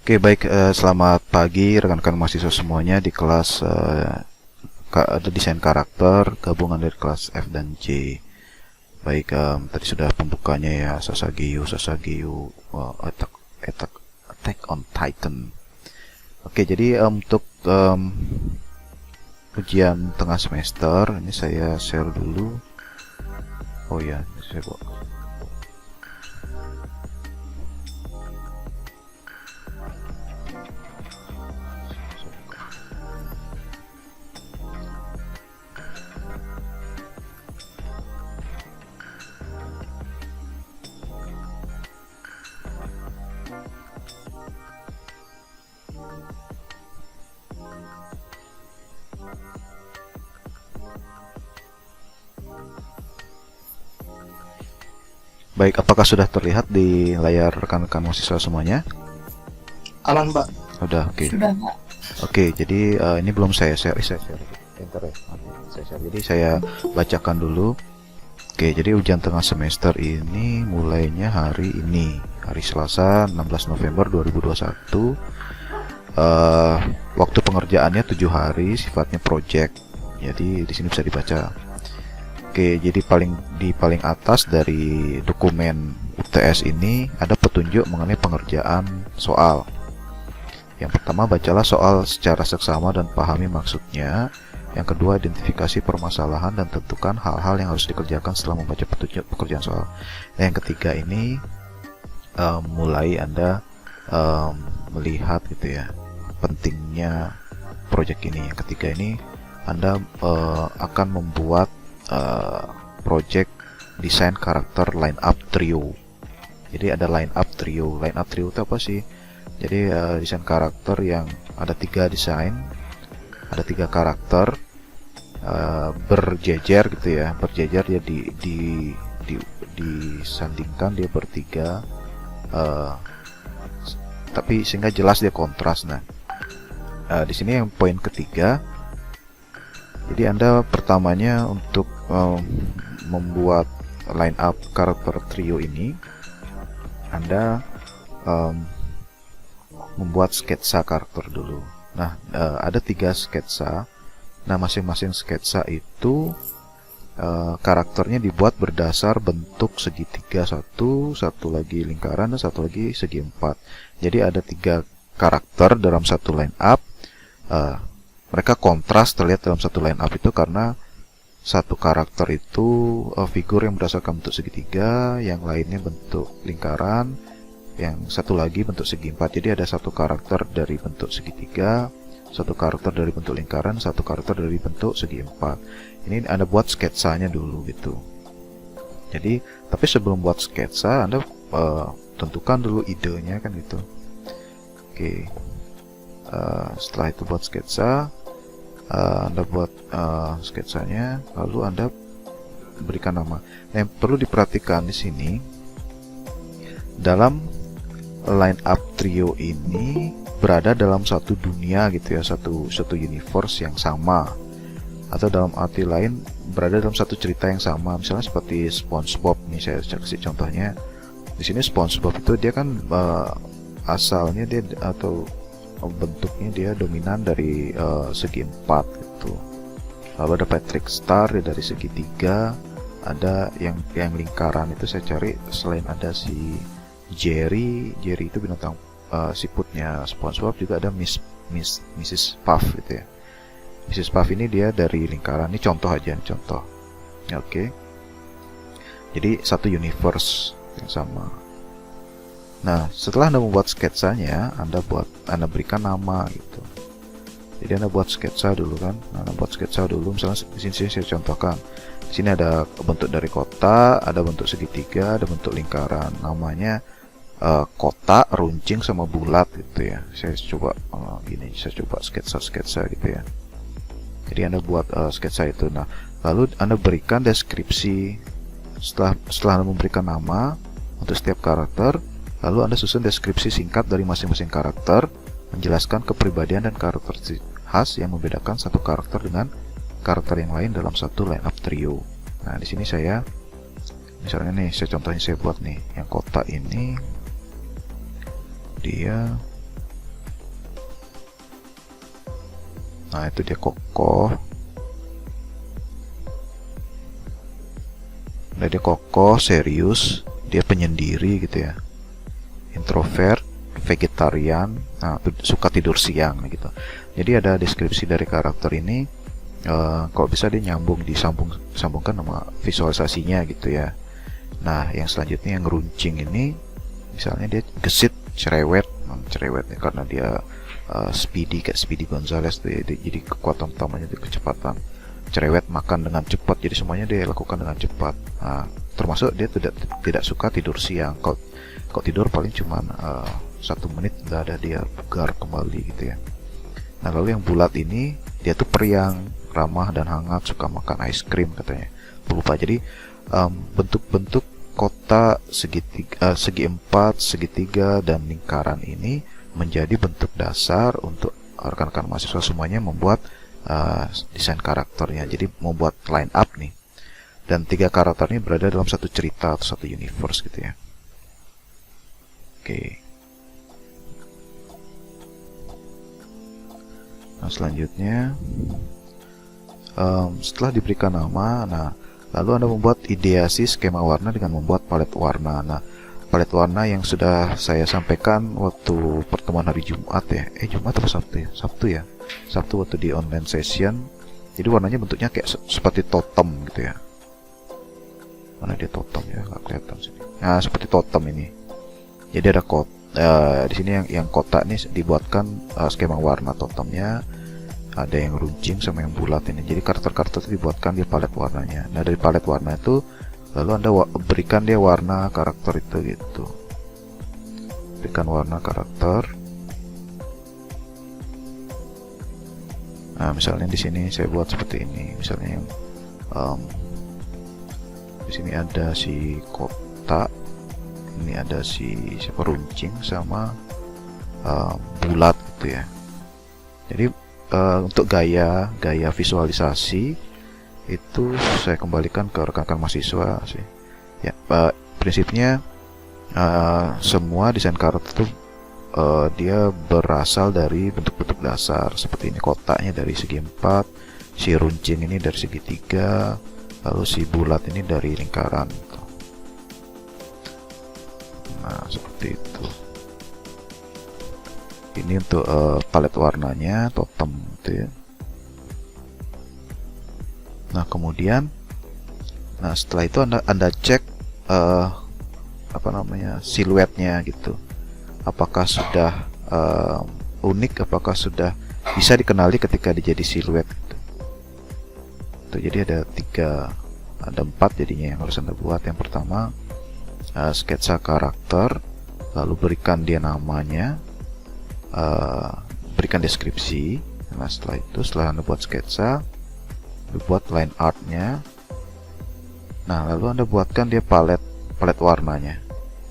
Oke, baik. Selamat pagi rekan-rekan mahasiswa semuanya di kelas desain karakter gabungan dari kelas F dan J. Baik, tadi sudah pembukanya ya, Sasageo, Attack on Titan. Oke, jadi untuk ujian tengah semester ini saya share dulu. Oh ya, saya buat. Baik, apakah sudah terlihat di layar rekan-rekan mahasiswa semuanya? Aman, Pak. Sudah, oke. Sudah, Pak. Oke, jadi ini belum saya share. Enter ya. Saya share. Jadi saya bacakan dulu. Oke, jadi ujian tengah semester ini mulainya hari ini, hari Selasa, 16 November 2021. Waktu pengerjaannya 7 hari, sifatnya project. Jadi di sini bisa dibaca. Oke, jadi di paling atas dari dokumen UTS ini ada petunjuk mengenai pengerjaan soal. Yang pertama, bacalah soal secara seksama dan pahami maksudnya. Yang kedua, identifikasi permasalahan dan tentukan hal-hal yang harus dikerjakan setelah membaca petunjuk pekerjaan soal. Dan yang ketiga ini mulai Anda melihat gitu ya pentingnya proyek ini. Yang ketiga ini Anda akan membuat project desain karakter line up trio. Jadi ada line up trio. Line up trio itu apa sih? Jadi desain karakter yang ada 3 desain, ada 3 karakter berjejer gitu ya, berjejer dia disandingkan dia bertiga, tapi sehingga jelas dia kontras. Nah, di sini yang poin ketiga. Jadi Anda pertamanya untuk membuat line up karakter trio ini, Anda membuat sketsa karakter dulu. Nah, ada 3 sketsa. Nah, masing-masing sketsa itu karakternya dibuat berdasar bentuk segitiga, satu lagi lingkaran, dan satu lagi segi 4. Jadi ada 3 karakter dalam satu line up. Mereka kontras terlihat dalam satu line up itu karena satu karakter itu figur yang berdasarkan bentuk segitiga, yang lainnya bentuk lingkaran, yang satu lagi bentuk segi 4. Jadi ada satu karakter dari bentuk segitiga, satu karakter dari bentuk lingkaran, satu karakter dari bentuk segi 4. Ini Anda buat sketsanya dulu gitu. Jadi, tapi sebelum buat sketsa Anda tentukan dulu idenya kan gitu. Oke. Setelah itu buat sketsa, Anda buat sketsanya, lalu Anda berikan nama. Nah, yang perlu diperhatikan di sini, dalam line up trio ini berada dalam satu dunia gitu ya, satu universe yang sama, atau dalam arti lain berada dalam satu cerita yang sama. Misalnya seperti SpongeBob nih, saya kasih contohnya. Di sini SpongeBob itu dia kan asalnya dia atau bentuknya dia dominan dari segi 4 gitu. Lalu ada Patrick Star dia dari segi 3, ada yang lingkaran itu saya cari, selain ada si Jerry itu binatang siputnya SpongeBob, juga ada Mrs. Puff gitu ya. Mrs. Puff ini dia dari lingkaran. Ini contoh aja, contoh. Oke. Jadi satu universe yang sama. Nah, setelah Anda membuat sketsanya, Anda berikan nama gitu. Jadi Anda buat sketsa dulu kan. Nah, Anda buat sketsa dulu. Misalnya di sini saya contohkan. Di sini ada bentuk dari kotak, ada bentuk segitiga, ada bentuk lingkaran. Namanya kotak, runcing, sama bulat gitu ya. Saya coba saya coba sketsa gitu ya. Jadi Anda buat sketsa itu. Nah, lalu Anda berikan deskripsi. Setelah Anda memberikan nama untuk setiap karakter, lalu Anda susun deskripsi singkat dari masing-masing karakter, menjelaskan kepribadian dan karakteristik khas yang membedakan satu karakter dengan karakter yang lain dalam satu line up trio. Nah, di sini saya misalnya nih, contohnya saya buat nih, yang kotak ini dia Nah, itu dia kokoh. Nah, dia kokoh, serius, dia penyendiri gitu ya. Introvert, vegetarian, nah, suka tidur siang gitu. Jadi ada deskripsi dari karakter ini. Kalau bisa dia disambungkan sama visualisasinya gitu ya. Nah, yang selanjutnya yang runcing ini, misalnya dia gesit, cerewet ya, karena dia speedy kayak Speedy Gonzales tuh ya. Jadi kekuatan utamanya itu kecepatan. Cerewet, makan dengan cepat, jadi semuanya dia lakukan dengan cepat. Nah, termasuk dia tidak suka tidur siang. Kalau tidur paling cuma 1 menit udah ada dia bugar kembali gitu ya. Nah, lalu yang bulat ini dia tuh periang, ramah dan hangat, suka makan ice cream katanya. Lupa. Jadi bentuk-bentuk kota segi empat, segitiga, dan lingkaran ini menjadi bentuk dasar untuk rekan-rekan mahasiswa semuanya membuat desain karakternya. Jadi membuat line up nih. Dan 3 karakter ini berada dalam satu cerita atau satu universe gitu ya. Oke. Nah, selanjutnya setelah diberikan nama, nah lalu Anda membuat ideasi skema warna dengan membuat palet warna. Nah, palet warna yang sudah saya sampaikan waktu pertemuan hari Jumat ya. Jumat atau Sabtu ya? Sabtu ya. Sabtu waktu di online session. Jadi warnanya bentuknya kayak seperti totem gitu ya. Mana dia totem ya? Nggak kelihatan sini. Nah, seperti totem ini. Jadi ada di sini yang kotak ini dibuatkan skema warna totemnya. Ada yang runcing sama yang bulat ini. Jadi karakter-karakter itu dibuatkan di palet warnanya. Nah, dari palet warna itu lalu Anda berikan dia warna karakter itu gitu. Berikan warna karakter. Nah, misalnya di sini saya buat seperti ini. Misalnya yang di sini ada si kotak, ini ada si runcing sama bulat gitu ya. Jadi untuk gaya visualisasi itu saya kembalikan ke rekan-rekan mahasiswa sih. Ya, prinsipnya semua desain karakter itu dia berasal dari bentuk-bentuk dasar seperti ini. Kotaknya dari segi 4, si runcing ini dari segi 3, lalu si bulat ini dari lingkaran. Nah, seperti itu. Ini untuk palet warnanya, totem gitu ya. Nah, kemudian setelah itu Anda cek siluetnya gitu. Apakah sudah unik, apakah sudah bisa dikenali ketika dijadi siluet gitu. Jadi ada 4 jadinya yang harus Anda buat. Yang pertama sketsa karakter, lalu berikan dia namanya, berikan deskripsi. Nah, setelah Anda buat sketsa, buat line artnya. Nah, lalu Anda buatkan dia palet warnanya.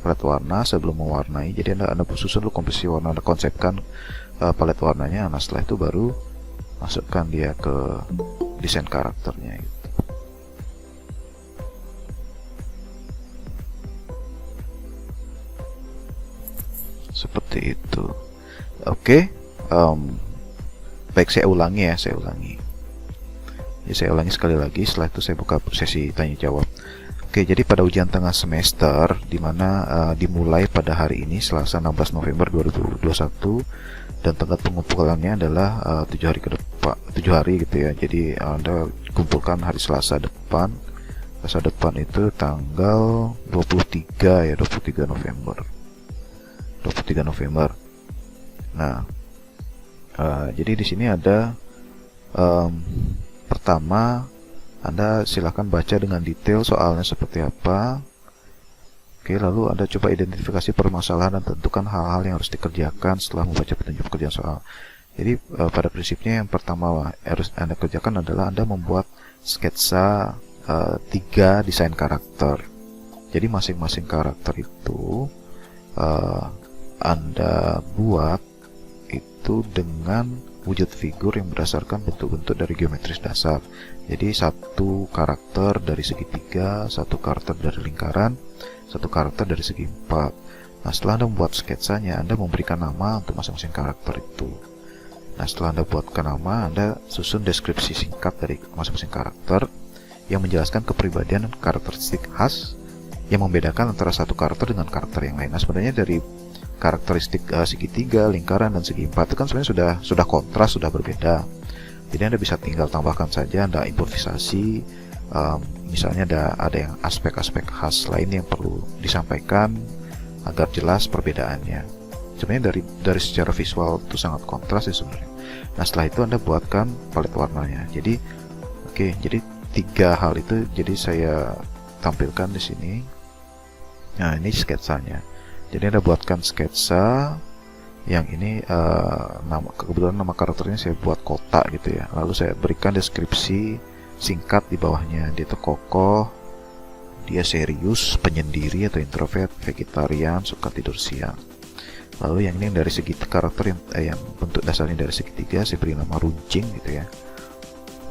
Palet warna sebelum mewarnai. Jadi Anda susun dulu komposisi warna, Anda konsepkan palet warnanya. Nah, setelah itu baru masukkan dia ke desain karakternya gitu. Seperti itu. Oke. Baik, saya ulangi. Jadi saya ulangi sekali lagi. Setelah itu saya buka sesi tanya jawab. Oke, jadi pada ujian tengah semester di mana dimulai pada hari ini Selasa 16 November 2021 dan tanggal pengumpulannya adalah 7 hari gitu ya. Jadi Anda kumpulkan hari Selasa depan. Selasa depan itu tanggal 23 November. Nah, jadi di sini ada pertama, Anda silahkan baca dengan detail soalnya seperti apa. Oke, lalu Anda coba identifikasi permasalahan dan tentukan hal-hal yang harus dikerjakan setelah membaca petunjuk pekerjaan soal. Jadi pada prinsipnya yang pertama harus Anda kerjakan adalah Anda membuat sketsa 3 desain karakter. Jadi masing-masing karakter itu Anda buat itu dengan wujud figur yang berdasarkan bentuk-bentuk dari geometris dasar. Jadi satu karakter dari segitiga, satu karakter dari lingkaran, satu karakter dari segi 4. Nah, setelah Anda membuat sketsanya, Anda memberikan nama untuk masing-masing karakter itu. Nah, setelah Anda buatkan nama, Anda susun deskripsi singkat dari masing-masing karakter yang menjelaskan kepribadian dan karakteristik khas yang membedakan antara satu karakter dengan karakter yang lain. Nah, sebenarnya dari karakteristik segitiga, lingkaran, dan segi empat itu kan sebenarnya sudah kontras, sudah berbeda. Jadi Anda bisa tinggal tambahkan saja, Anda improvisasi. Misalnya ada yang aspek-aspek khas lain yang perlu disampaikan agar jelas perbedaannya. Sebenarnya dari secara visual itu sangat kontras ya sebenarnya. Nah, setelah itu Anda buatkan palet warnanya. Jadi jadi 3 hal itu jadi saya tampilkan di sini. Nah, ini sketsanya. Jadi Anda buatkan sketsa yang ini kebetulan nama karakternya saya buat kotak gitu ya. Lalu saya berikan deskripsi singkat di bawahnya. Dia itu kokoh, dia serius, penyendiri atau introvert, vegetarian, suka tidur siang. Lalu yang ini dari segi karakter yang bentuk dasarnya dari segitiga, saya beri nama runcing gitu ya.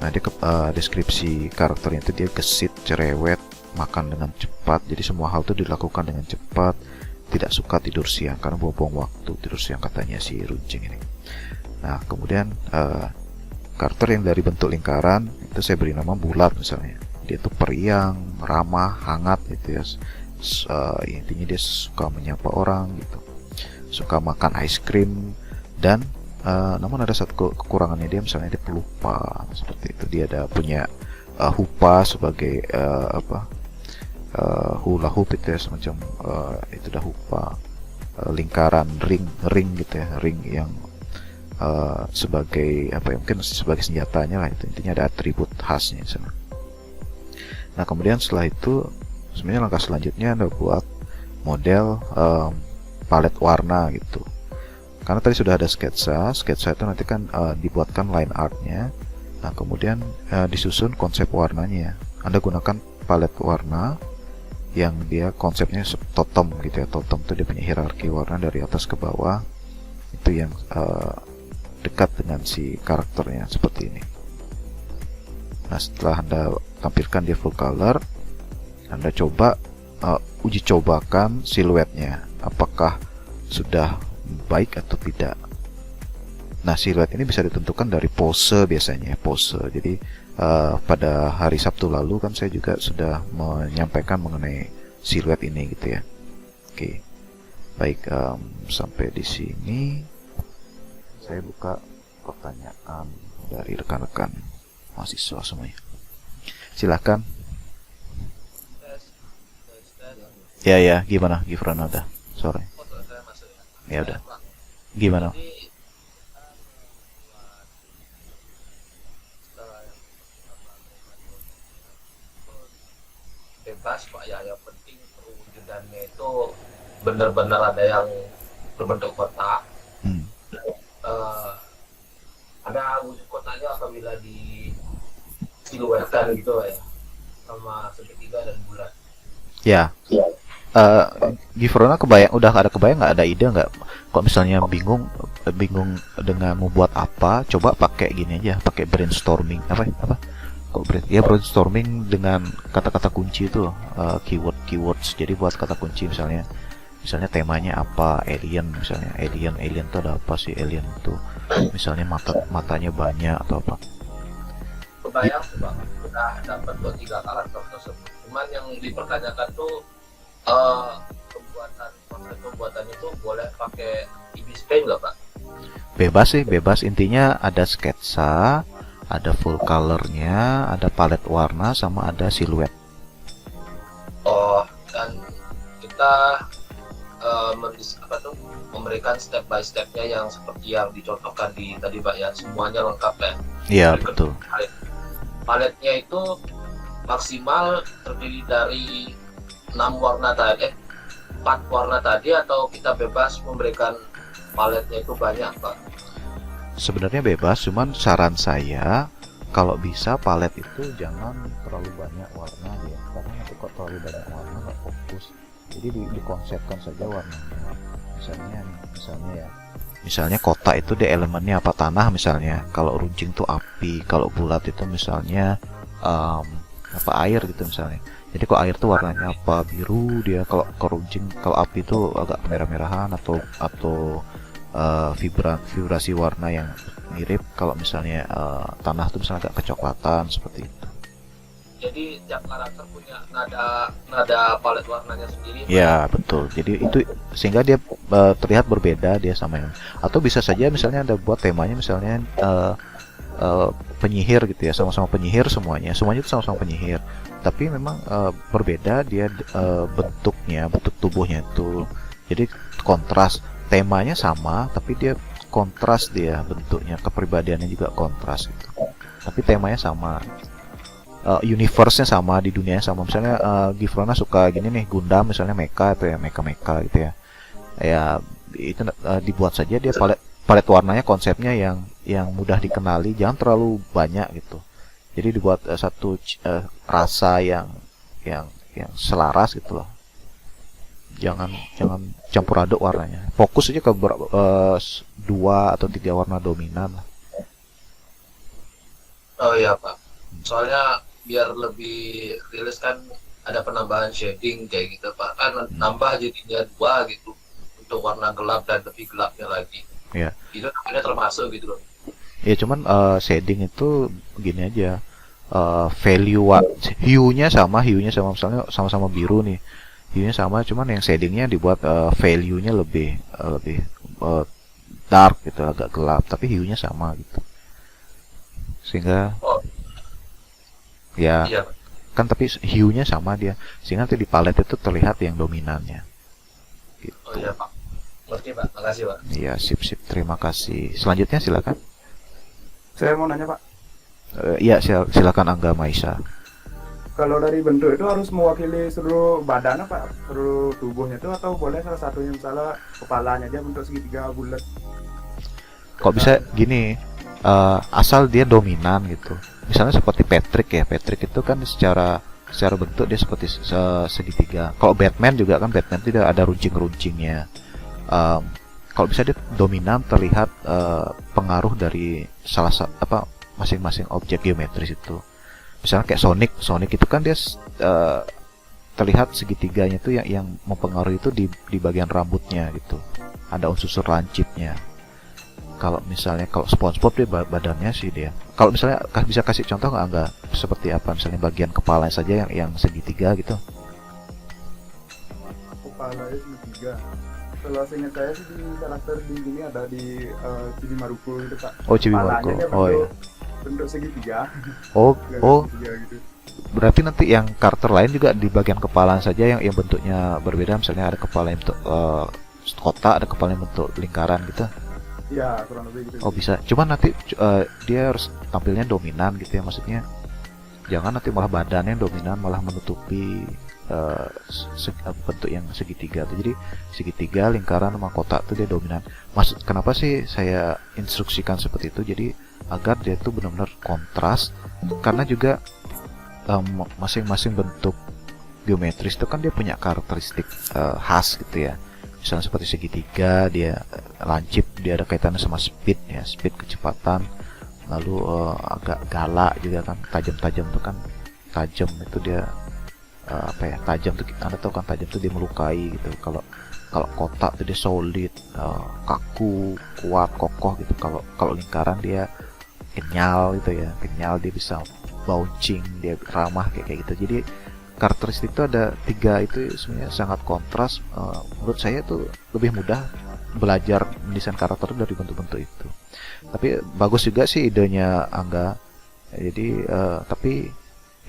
Nah, dia deskripsi karakternya itu dia gesit, cerewet, makan dengan cepat. Jadi semua hal itu dilakukan dengan cepat, tidak suka tidur siang karena buang-buang waktu tidur siang katanya si runcing ini. Nah, kemudian karakter yang dari bentuk lingkaran itu saya beri nama bulat misalnya. Dia itu periang, ramah, hangat gitu ya. Intinya dia suka menyapa orang gitu, suka makan ice cream, dan namun ada satu kekurangannya, dia misalnya dia pelupa seperti itu. Dia ada punya hupa sebagai hula hoop itu ya, semacam itu dah hupa, lingkaran, ring gitu ya, ring yang sebagai mungkin sebagai senjatanya lah itu. Intinya ada atribut khasnya di sana. Nah, kemudian setelah itu sebenarnya langkah selanjutnya Anda buat model palet warna gitu. Karena tadi sudah ada sketsa itu nanti kan dibuatkan line artnya. Nah, kemudian disusun konsep warnanya. Anda gunakan palet warna yang dia konsepnya totem gitu ya. Totem itu dia punya hierarki warna dari atas ke bawah. Itu yang dekat dengan si karakternya seperti ini. Nah, setelah Anda tampilkan dia full color, Anda coba uji cobakan siluetnya, apakah sudah baik atau tidak. Nah, siluet ini bisa ditentukan dari pose biasanya, pose. Jadi pada hari Sabtu lalu kan saya juga sudah menyampaikan mengenai siluet ini gitu ya. Oke, baik, sampai di sini saya buka pertanyaan dari rekan-rekan mahasiswa semuanya. Silakan. Ya, gimana Gifran, udah sore. Ya udah. Gimana? Bebas Pak ya, yang penting perwujudannya itu benar-benar ada yang berbentuk kotak. Ada wujud kotaknya apabila di siluetkan gitu ya, sama segitiga dan bulat. Ya. Gifrona udah ada kebayang nggak, ada ide nggak? Kok misalnya bingung dengan membuat apa, coba pakai gini aja, pakai brainstorming brainstorming dengan kata-kata kunci itu, keywords. Jadi buat kata kunci misalnya temanya apa, alien misalnya, alien itu ada apa sih, alien itu misalnya matanya banyak atau apa. Kebayang tuh Bang, udah dapat 2-3 karakter tersebut. Cuman yang dipertanyakan tuh proses pembuatannya itu boleh pakai Ibis Paint nggak Pak? Bebas. Intinya ada sketsa, ada full colornya, ada palet warna, sama ada siluet. Oh, dan kita memberikan step by stepnya yang seperti yang dicontohkan di tadi Pak ya, semuanya lengkap ya. Iya, betul. Paletnya itu maksimal terdiri dari 4 warna tadi, atau kita bebas memberikan paletnya itu banyak Pak? Sebenarnya bebas, cuman saran saya kalau bisa palet itu jangan terlalu banyak warna ya, karena nanti kok terlalu banyak warna nggak fokus. Jadi dikonsepkan saja warnanya. Misalnya kotak itu di elemennya apa, tanah misalnya. Kalau runcing tuh api, kalau bulat itu misalnya air gitu misalnya. Jadi kok air tuh warnanya apa, biru dia. Kalau runcing, kalau api tuh agak merah-merahan atau vibrasi warna yang mirip. Kalau misalnya tanah tuh misalnya agak kecoklatan seperti itu. Jadi tiap karakter punya nada palet warnanya sendiri. Ya betul. Jadi itu sehingga dia terlihat berbeda dia sama yang. Atau bisa saja misalnya ada buat temanya misalnya penyihir gitu ya, sama-sama penyihir semuanya itu sama-sama penyihir. Tapi memang berbeda dia bentuknya, bentuk tubuhnya itu. Jadi kontras. Temanya sama, tapi dia kontras dia bentuknya, kepribadiannya juga kontras gitu. Tapi temanya sama. Universe-nya sama, di dunianya sama. Misalnya Gifrona suka gini nih, Gundam misalnya mecha itu ya, mecha gitu ya. Ya itu dibuat saja dia palet warnanya, konsepnya yang mudah dikenali, jangan terlalu banyak gitu. Jadi dibuat satu rasa yang selaras gitu loh. Jangan campur aduk warnanya. Fokus aja ke 2 atau 3 warna dominan lah. Oh iya Pak. Soalnya biar lebih rilis kan ada penambahan shading kayak gitu Pak. Kan nambah jadinya 2 gitu untuk warna gelap dan lebih gelapnya lagi. Ya. Itu namanya termasuk gitu loh. Ya cuman shading itu begini aja. Hue-nya sama misalnya sama-sama biru nih. Hue-nya sama, cuman yang shadingnya dibuat value-nya lebih dark gitu, agak gelap, tapi hue-nya sama gitu. Sehingga ya Iya, Pak. kan tapi hue-nya sama dia, sehingga nanti di palet itu terlihat yang dominannya. Gitu. Oh iya Pak. Ngerti Pak. Makasih Pak. Iya, sip. Terima kasih. Selanjutnya silakan. Saya mau nanya Pak, Iya, silakan Angga Maisa. kalau dari bentuk itu harus mewakili seluruh badan apa, seluruh tubuhnya itu, atau boleh salah satunya misalnya kepalanya aja bentuk segitiga bulat? Kok bisa gini? Asal dia dominan gitu. Misalnya seperti Patrick ya. Patrick itu kan secara bentuk dia seperti segitiga. Kalau Batman juga kan, Batman tidak ada runcing-runcingnya. Kalau bisa dia dominan, terlihat pengaruh dari masing-masing objek geometris itu. Misalnya kayak Sonic itu kan dia terlihat segitiganya itu yang mempengaruhi itu di bagian rambutnya gitu. Ada unsur lancipnya. Kalau misalnya SpongeBob dia badannya sih dia. Kalau misalnya bisa kasih contoh nggak seperti apa, misalnya bagian kepalanya saja yang segitiga gitu. Kepalanya segitiga. Kalau seingat saya sih di karakter di sini ada di Chibi Maruko gitu Pak. Oh, Chibi Kepalanya Maruko. dia Oh iya. bentuk segitiga. Oh, Segitiga gitu. berarti nanti yang karakter lain juga di bagian kepala saja yang bentuknya berbeda. Misalnya ada kepala yang bentuk kotak, ada kepala yang bentuk lingkaran gitu. Iya, kurang lebih gitu. Oh bisa. Cuman nanti dia harus tampilnya dominan gitu ya, maksudnya. Jangan nanti malah badannya dominan, malah menutupi bentuk yang segitiga tuh. Jadi segitiga, lingkaran sama kotak tuh dia dominan. Kenapa sih saya instruksikan seperti itu? Jadi agar dia tuh benar-benar kontras, karena juga masing-masing bentuk geometris itu kan dia punya karakteristik khas gitu ya. Misalnya seperti segitiga, dia lancip, dia ada kaitannya sama speed ya, speed kecepatan. Lalu agak galak juga kan, tajam-tajam tuh kan, tajam itu dia tajam tuh, Anda tahu kan tajam tuh dia melukai gitu. Kalau kotak tuh dia solid, kaku, kuat, kokoh gitu. Kalau lingkaran dia kenyal gitu ya, kenyal, dia bisa bouncing, dia ramah kayak gitu. Jadi karakteristik itu ada 3 itu sebenarnya sangat kontras. Menurut saya tuh lebih mudah belajar mendesain karakter dari bentuk-bentuk itu. Tapi bagus juga sih idenya Angga. Jadi tapi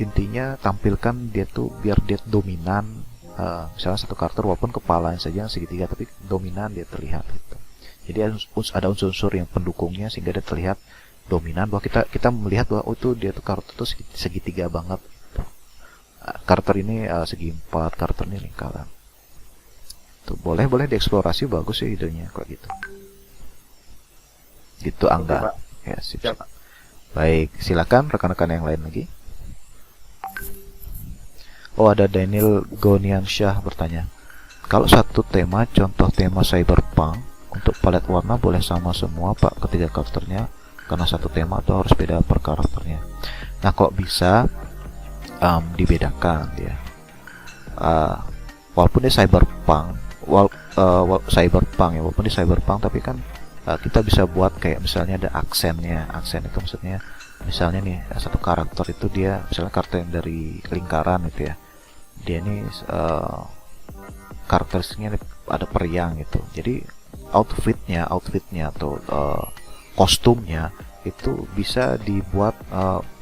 intinya tampilkan dia tuh biar dia dominan. Misalnya satu karakter walaupun kepalanya saja yang segitiga, tapi dominan dia terlihat gitu. Jadi ada unsur-unsur yang pendukungnya sehingga dia terlihat dominan, bahwa kita melihat bahwa itu dia tuh karakter tuh segitiga banget. Karakter ini segi 4, karakter ini lingkaran. Tuh boleh dieksplorasi, bagus sih idenya kok gitu. Gitu Angga. Oke, Ya, sip. Siap, Pak. Baik, silakan rekan-rekan yang lain lagi. Oh, ada Daniel Goniansyah bertanya. Kalau satu tema, contoh tema cyberpunk, untuk palet warna boleh sama semua Pak ketiga karakternya, karena satu tema atau harus beda per karakternya? Nah, kalau bisa dibedakan dia. Walaupun dia cyberpunk, cyberpunk ya, walaupun di cyberpunk tapi kan kita bisa buat kayak misalnya ada aksennya. Aksen itu maksudnya misalnya nih satu karakter itu dia misalnya karakter yang dari lingkaran gitu ya, dia ini karakteristiknya ada periang gitu, jadi outfitnya atau kostumnya itu bisa dibuat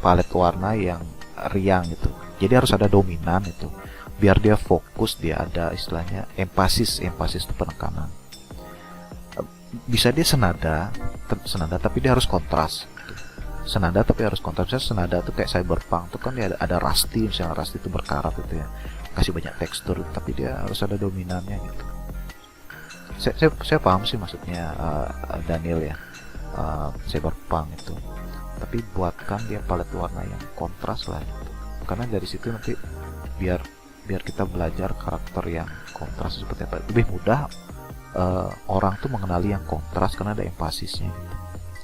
palet warna yang riang gitu, jadi harus ada dominan itu biar dia fokus, dia ada istilahnya empasis itu penekanan. Bisa dia senada tapi dia harus kontras gitu. Senada tapi harus kontras. Misalnya senada tuh kayak cyberpunk tuh kan dia ada rusty, misalnya rusty itu berkarat gitu ya, kasih banyak tekstur tapi dia harus ada dominannya gitu. Saya paham sih maksudnya Daniel ya, cyberpunk itu, tapi buatkan dia palet warna yang kontras lah gitu. Karena dari situ nanti biar kita belajar karakter yang kontras seperti apa, lebih mudah orang tuh mengenali yang kontras karena ada empasisnya gitu.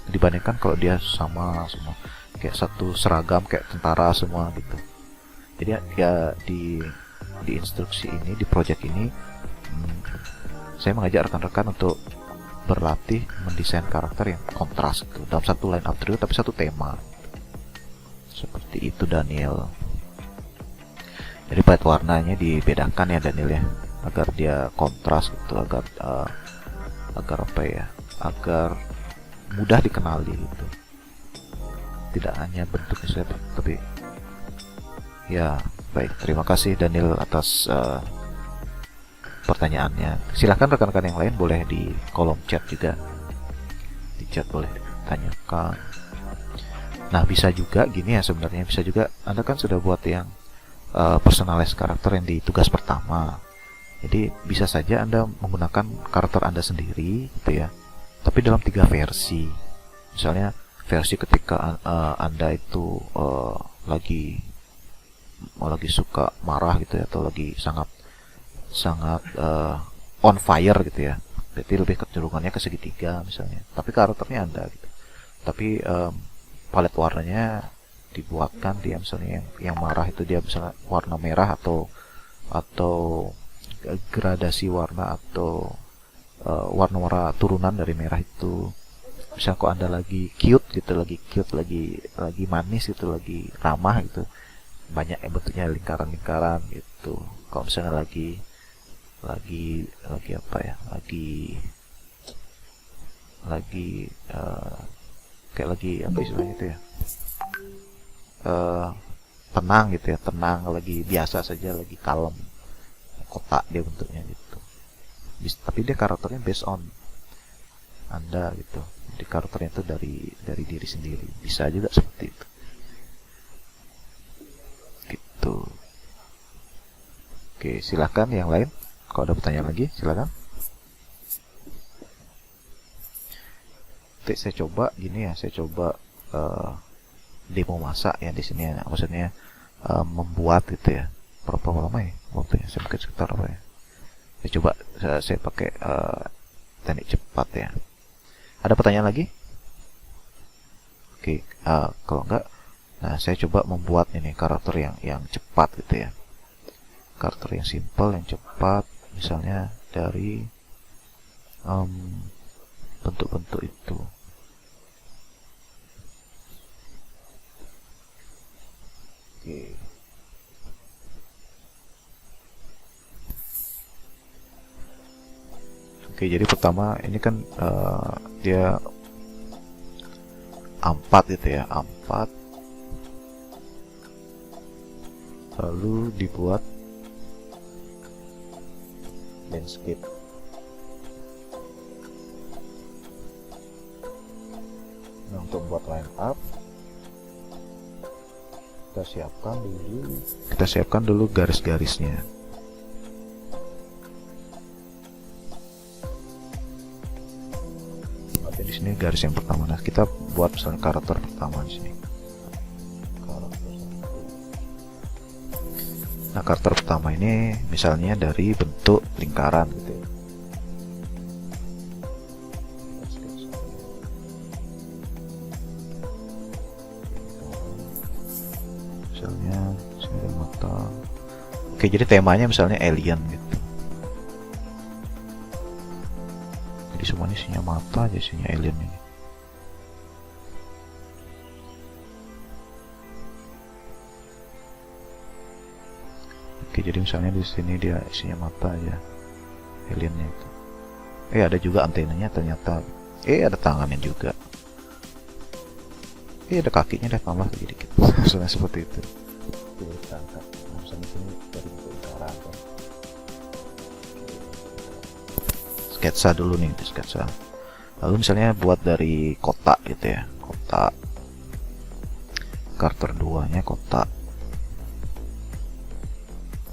Dibandingkan kalau dia sama semua kayak satu seragam kayak tentara semua gitu. Jadi ya di instruksi ini, di project ini saya mengajak rekan-rekan untuk berlatih mendesain karakter yang kontras gitu, dalam satu line up trio tapi satu tema. Seperti itu Daniel. Jadi palet warnanya dibedakan ya Daniel ya, agar dia kontras gitu, agar apa ya, agar mudah dikenali gitu. Tidak hanya bentuknya saja tapi ya. Baik, terima kasih Daniel atas pertanyaannya. Silahkan rekan-rekan yang lain boleh di kolom chat juga, di chat boleh ditanyakan. Nah bisa juga gini ya, sebenarnya bisa juga Anda kan sudah buat yang personalize karakter yang di tugas pertama. Jadi bisa saja Anda menggunakan karakter Anda sendiri gitu ya, tapi dalam 3 versi. Misalnya versi ketika Anda itu lagi suka marah gitu ya, atau lagi sangat on fire gitu ya, berarti lebih kecenderungannya ke segitiga misalnya, tapi karakternya Anda gitu. Tapi palet warnanya dibuatkan dia misalnya yang marah itu dia misalnya warna merah atau gradasi warna atau warna-warna turunan dari merah itu. Misalnya kok Anda lagi cute gitu, lagi manis gitu, lagi ramah gitu, banyak bentuknya lingkaran-lingkaran gitu. Kalau misalnya lagi apa ya, kayak lagi apa istilahnya itu ya, tenang gitu ya, tenang, lagi biasa saja, lagi kalem, kotak dia bentuknya gitu. Tapi dia karakternya based on Anda gitu, jadi karakternya itu dari diri sendiri, bisa juga seperti itu gitu. Oke, silakan yang lain kalau ada pertanyaan lagi, silakan. Nanti saya coba gini ya, saya coba demo masak ya di sini ya, maksudnya membuat gitu ya. Berapa lama ya waktunya? Saya mungkin sekitar apa ya? Saya coba saya pakai teknik cepat ya. Ada pertanyaan lagi? Oke, kalau enggak, nah saya coba membuat ini karakter yang cepat gitu ya. Karakter yang simple, yang cepat, misalnya dari bentuk-bentuk itu. Oke, jadi pertama ini kan dia A4 gitu ya, A4, lalu dibuat landscape. Nah, untuk buat line up kita siapkan dulu garis-garisnya. Oke, di sini garis yang pertama. Nah, kita buat misalnya karakter pertama di sini. Nah, karakter pertama ini misalnya dari bentuk lingkaran gitu ya. Misalnya sini mata. Oke, jadi temanya misalnya alien gitu. Jadi semuanya isinya mata aja, isinya alien ini. Oke, jadi misalnya di sini dia isinya mata aja, aliennya itu. Ada juga antenanya ternyata. Ada tangannya juga. Ada kakinya, ada tambah lagi dikit. Misalnya seperti itu. Jadi kita angkat. Nah, misalnya sini dari utara kan. Sketsa dulu nih, sketsa. Lalu misalnya buat dari kotak gitu ya, kotak. Karakter 2-nya kotak.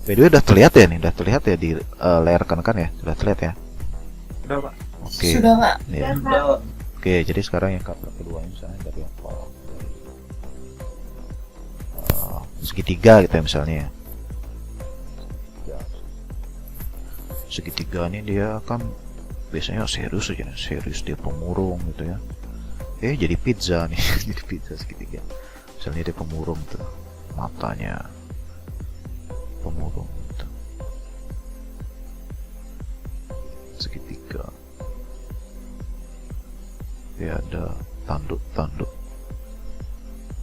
By the way, udah terlihat ya nih, udah terlihat ya di layar kanan ya, sudah terlihat ya. Udah Pak. Oke. Sudah Pak. Ya. Udah, Oke, jadi sekarang yang karakter kedua misalnya dari yang segitiga gitu ya misalnya. Segitiga ini dia kan biasanya serius aja, serius dia pemurung gitu ya. Jadi pizza nih, jadi pizza segitiga. Misalnya dia pemurung tuh, matanya pemurung gitu. Segitiga. Ada tanduk-tanduk.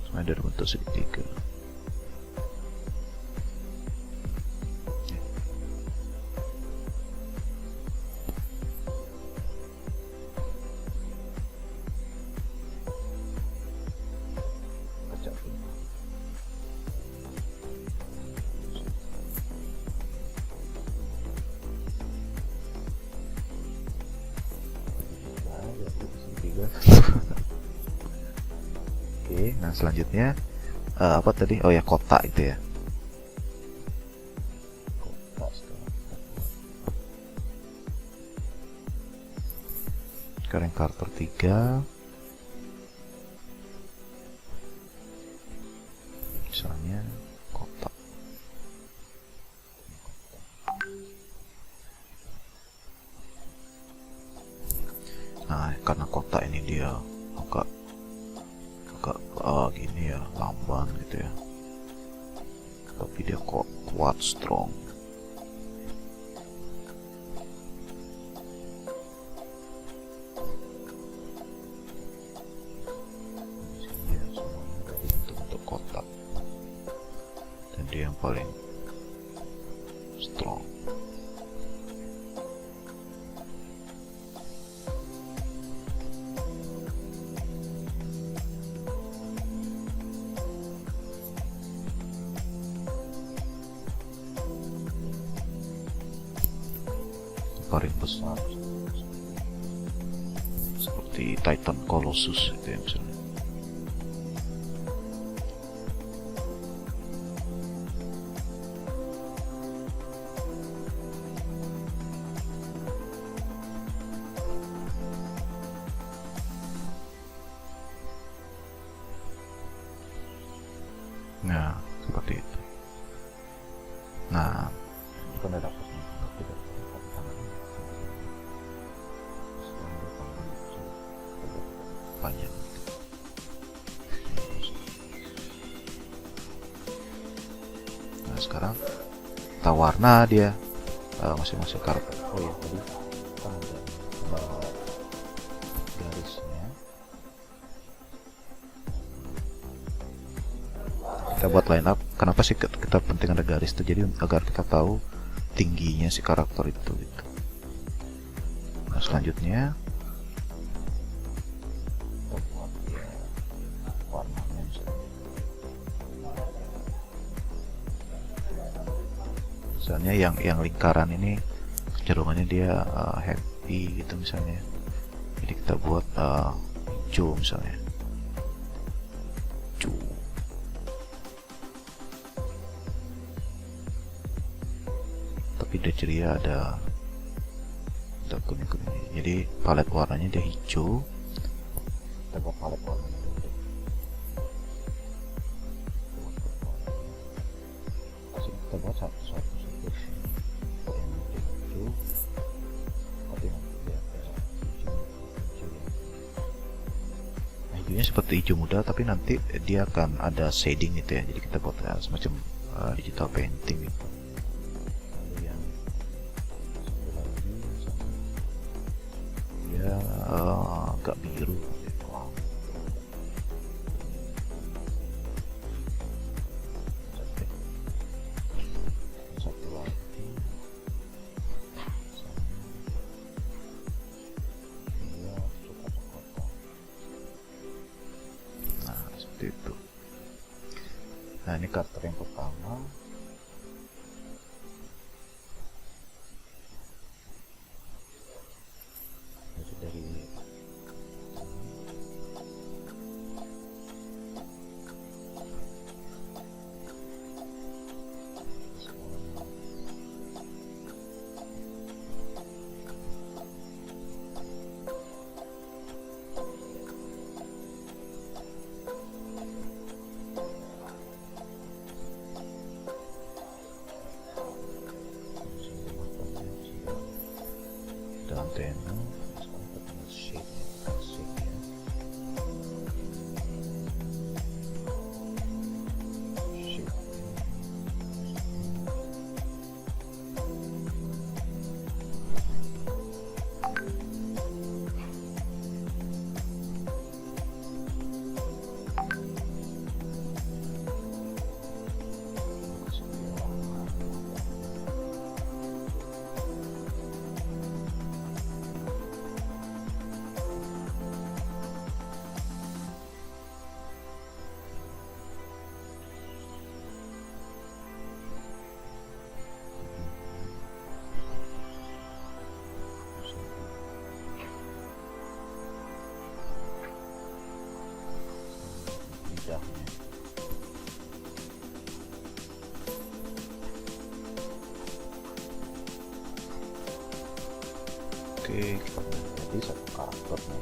Semuanya dari bentuk segitiga. Oke, nah selanjutnya apa tadi? Oh ya, kotak itu ya. Kotak sekarang karakter 3. Misalnya kotak. Nah, karena kotak ini dia agak gini ya, lamban gitu ya, tapi dia kok kuat, strong. Dia semuanya dari bentuk kotak, dan dia yang paling strong. Paling besar seperti Titan Colossus itu ya misalnya. Nah, seperti itu. Nah, bukan ada dapatnya, tapi dapat tangan. Panjang. Nah, sekarang kita warna dia masing-masing karakter. Oh ya, tadi kan ada garisnya. Kita buat line up. Kenapa sih kita penting ada garis itu? Jadi agar kita tahu tingginya si karakter itu gitu. Nah, selanjutnya kita buat ya, warnanya misalnya yang lingkaran ini kecenderungannya dia happy gitu misalnya. Jadi kita buat hijau misalnya. Hijau. Tapi dia ceria, ada kuning-kuning. Jadi palet warnanya dia hijau. Kita buat palet warnanya dulu. Kita buat satu-satu seperti yang hijau. Nah, hijaunya seperti hijau muda, tapi nanti dia akan ada shading gitu ya. Jadi kita buat semacam digital painting gitu. biru wow. Satu lagi dia suka kota. Nah seperti itu. Nah ini karakter yang pertama. Jadi dari dan Teno sekarang ketemu shape-nya shape-nya lidahnya. Oke, kita jadi satu karakternya.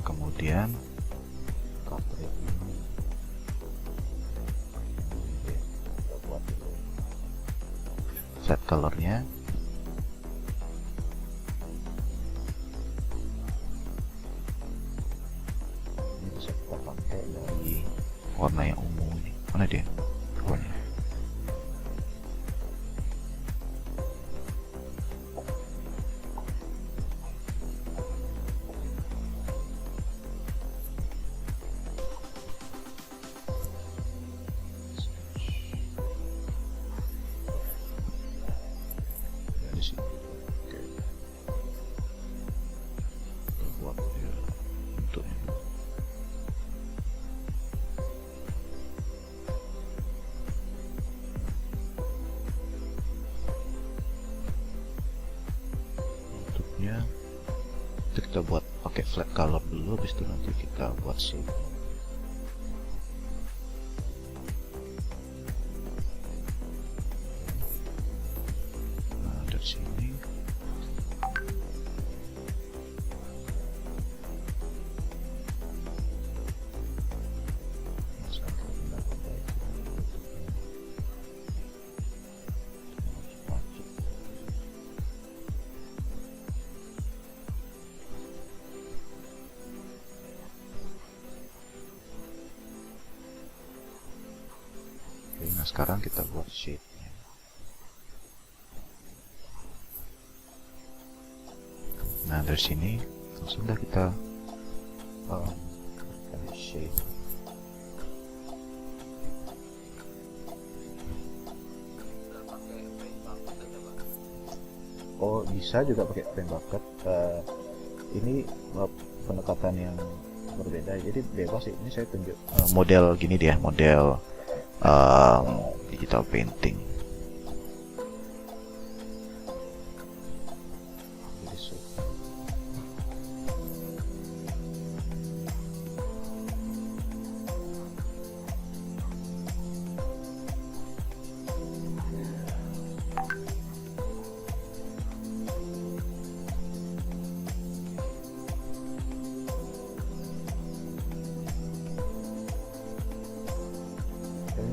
Kemudian karakter yang ini kita buat dulu set colornya. Ini bisa kita pakai dari warna yang ungu ini. Mana dia warnanya? Di sini. Oke. Kita buat dia bentuknya. Bentuknya itu kita buat pakai flat color dulu, habis itu nanti kita buat shape. Nah dari sini nah sekarang kita buat shape-nya. Nah dari sini langsung dah kita berikan shape. Oh bisa juga pakai frame bucket. Ini pendekatan yang berbeda, jadi bebas sih. Ini saya tunjuk model gini dia, model digital painting.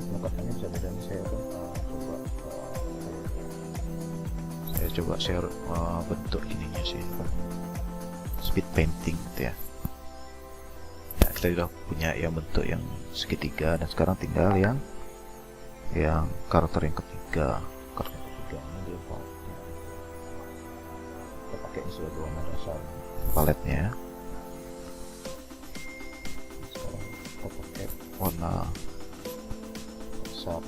Pendekatannya bisa beda nih. Saya coba share bentuk ininya sih, speed painting gitu ya. Nah, kita sudah punya yang bentuk yang segitiga, dan sekarang tinggal yang karakter yang ketiga. Karakter yang ketiga ini dia kita pakai ini sebagai warna dasar paletnya. Sekarang kita pakai warna dasar.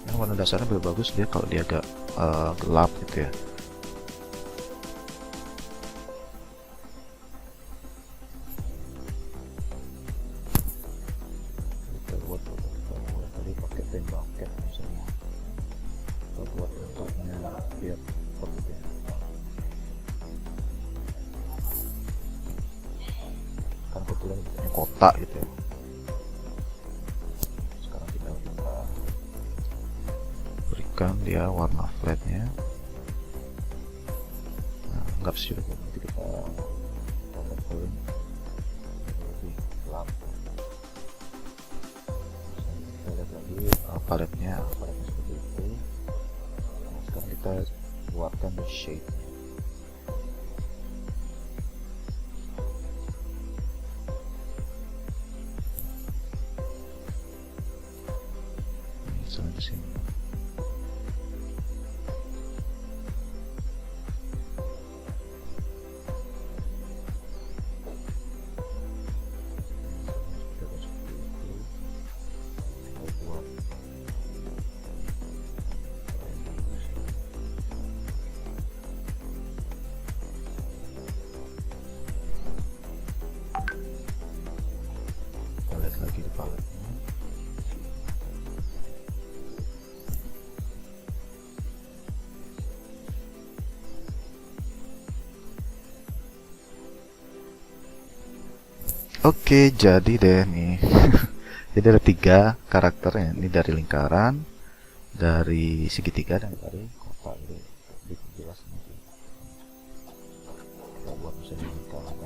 Yang warna dasarnya lebih bagus dia kalau dia agak gelap gitu ya. Kita buat tadi pakai pen bucket misalnya. Kita buat bentuknya biar seperti ini. Kan kebetulan bentuknya kotak gitu ya. Sekarang kita berikan dia warna flatnya. Nah, anggap sudah nanti kita levelin lebih gelap. Kita lihat lagi paletnya seperti itu. Nah, sekarang kita buatkan the shade. Misalnya di sini. Lihat lagi di paletnya. Oke, jadi deh nih. Jadi ada 3 karakternya. Ini dari lingkaran, dari segitiga, dan dari kotak. Jadi lebih jelas nanti. Kita buat misalnya lingkaran.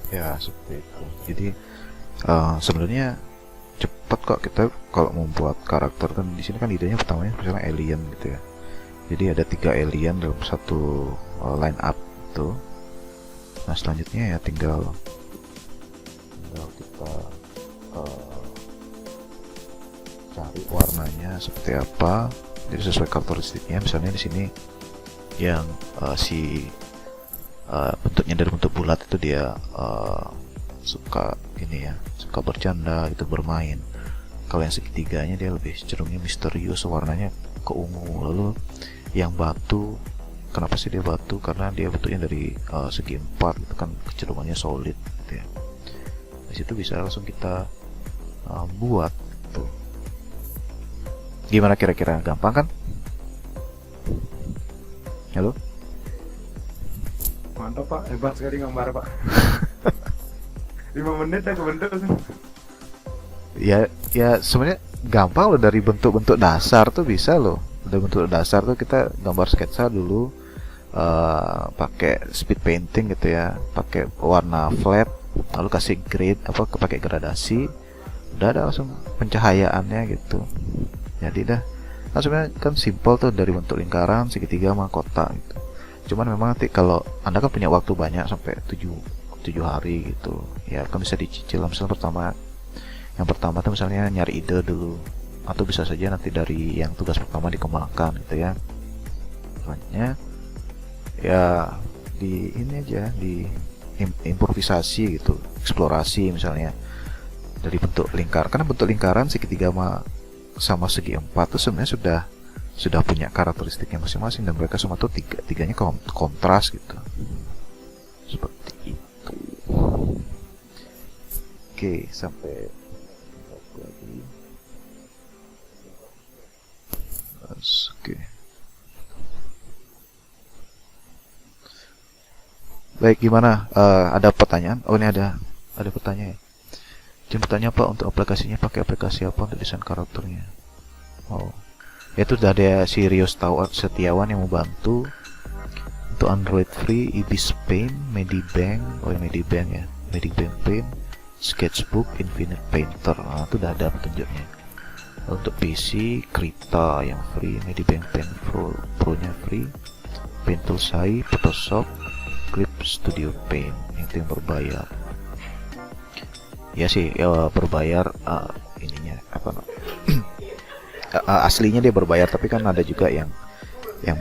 Ya seperti itu. Jadi sebenarnya cepat kok kita kalau membuat karakter. Kan di sini kan idenya pertamanya misalnya alien gitu ya. Jadi ada 3 alien dalam satu line up itu. Nah selanjutnya ya tinggal kita cari warnanya seperti apa. Jadi sesuai karakteristiknya. Misalnya di sini yang bentuknya dari bentuk bulat itu dia suka ini ya, suka bercanda gitu, bermain. Kalau yang segitiganya dia lebih cenderungnya misterius, warnanya ke ungu. Lalu yang batu, kenapa sih dia batu? Karena dia bentuknya dari segi 4 gitu kan, kecenderungannya solid gitu ya. Di situ bisa langsung kita buat tuh. Gimana kira-kira, gampang kan? Halo? Mantap Pak, hebat sekali gambar Pak. 5 menit dah kebentuk. Ya sebenarnya gampang loh, dari bentuk-bentuk dasar tuh bisa loh. Dari bentuk dasar tuh kita gambar sketsa dulu, pakai speed painting gitu ya, pakai warna flat, lalu kasih grade pakai gradasi, udah ada langsung pencahayaannya gitu. Jadi dah, nah sebenarnya kan simple tuh, dari bentuk lingkaran, segitiga, sama kotak gitu. Cuman memang nanti kalau Anda kan punya waktu banyak sampai 7 hari gitu ya, kan bisa dicicil. Misalnya yang pertama tuh misalnya nyari ide dulu, atau bisa saja nanti dari yang tugas pertama dikembangkan gitu ya. Makanya ya di ini aja, di improvisasi gitu, eksplorasi misalnya dari bentuk lingkar. Karena bentuk lingkaran segitiga sama segi 4 tuh sebenarnya sudah punya karakteristiknya masing-masing dan mereka semua tuh tiganya kontras gitu. Seperti itu. Oke, sampai lagi. Oke. Baik, gimana? Ada pertanyaan? Oh, ini ada pertanyaan ya. Jadi bertanya Pak, untuk aplikasinya pakai aplikasi apa untuk desain karakternya? Oh, itu sudah ada si Rio Setiawan yang membantu untuk Android free, Ibis Paint, Medibank, Medibank ya, Medibank Paint, Sketchbook, Infinite Painter. Nah, itu sudah ada petunjuknya. Untuk PC, Krita yang free, Medibank Paint Pro-nya free, Paint Tool Sai, Photoshop, Clip Studio Paint, itu yang berbayar. Ya sih, ya berbayar ininya apa? Aslinya dia berbayar, tapi kan ada juga yang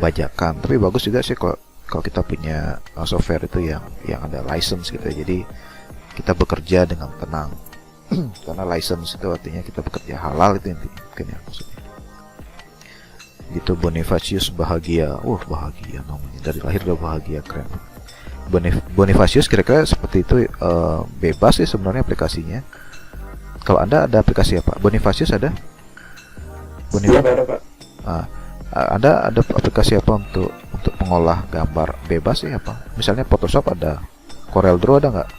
bajakan. Tapi bagus juga sih kalau kita punya software itu yang ada license gitu. Jadi kita bekerja dengan tenang. Karena license itu artinya kita bekerja halal, itu intinya mungkin ya maksudnya. Gitu. Bonifacius bahagia. Bahagia namanya. Dari lahir udah bahagia, keren. Bonifacius kira-kira seperti itu, bebas sih sebenarnya aplikasinya. Kalau Anda ada aplikasi apa? Bonifacius ada? Ada Pak. Ada aplikasi apa untuk mengolah gambar bebas sih apa? Misalnya Photoshop ada, Corel Draw ada nggak?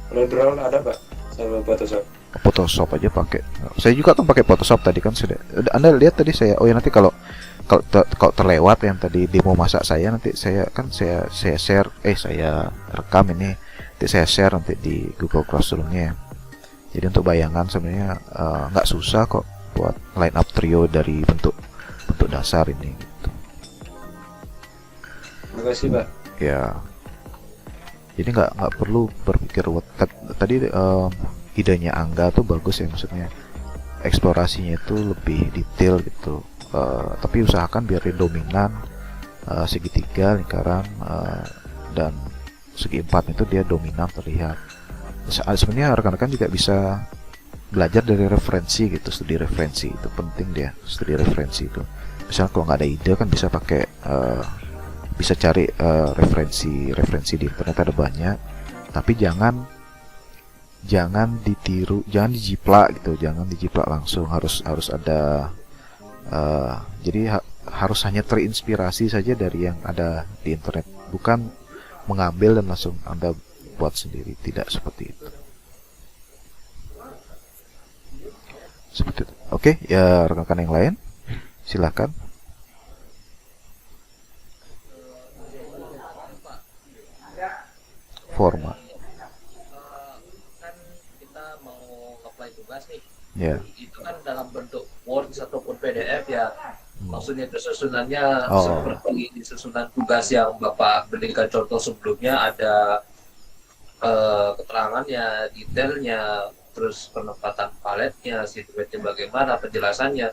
Corel Draw ada Pak, sama Photoshop. Photoshop aja pakai. Saya juga kan pakai Photoshop tadi kan sudah. Anda lihat tadi saya. Oh ya, nanti kalau terlewat yang tadi demo masak saya, nanti saya share, saya rekam ini, nanti saya share nanti di Google Classroom-nya. Jadi untuk bayangan sebenarnya nggak susah kok buat line up trio dari bentuk dasar ini gitu. Terima kasih Pak. Ya, jadi nggak perlu berpikir tadi idenya Angga tuh bagus ya, maksudnya eksplorasinya itu lebih detail gitu. Tapi usahakan biar dominan segitiga, lingkaran, dan segi empat itu dia dominan terlihat. Sebenarnya rekan-rekan juga bisa belajar dari referensi gitu, studi referensi itu penting dia, studi referensi itu. Misalnya kalau nggak ada ide kan bisa pakai bisa cari referensi di internet, ada banyak. Tapi jangan ditiru, jangan dijiplak gitu, jangan dijiplak langsung, harus ada. Jadi harus hanya terinspirasi saja dari yang ada di internet, bukan mengambil dan langsung Anda buat sendiri. Tidak seperti itu. Seperti itu. Oke, ya rekan-rekan yang lain, silakan. Format. Kan kita mau apply tugas nih. Ya. Itu kan dalam bentuk Word ataupun PDF ya. Maksudnya itu susunannya seperti susunan tugas yang Bapak berikan contoh sebelumnya, ada keterangannya, detailnya, terus penempatan paletnya, situasinya bagaimana, penjelasannya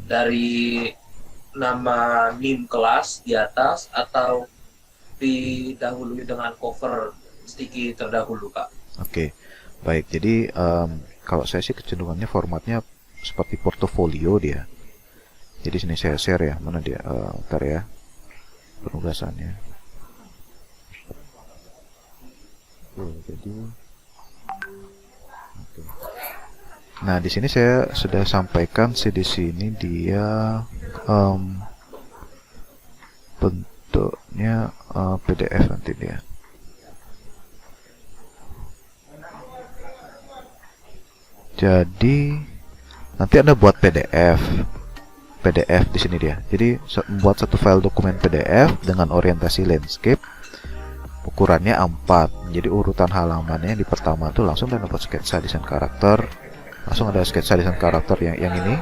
dari nama NIM kelas di atas atau didahului dengan cover sticky terdahulu, Pak. Oke, baik. Jadi kalau saya sih kecenderungannya formatnya seperti portofolio dia. Jadi sini saya share ya, mana dia? Ntar ya, penugasannya. Jadi, okay. Nah di sini saya sudah sampaikan sih, di sini dia bentuknya PDF nanti dia. Jadi nanti Anda buat PDF di sini dia. Jadi membuat satu file dokumen PDF dengan orientasi landscape, ukurannya A4. Jadi urutan halamannya di pertama tuh langsung Anda buat sketsa desain karakter. Langsung ada sketsa desain karakter yang ini.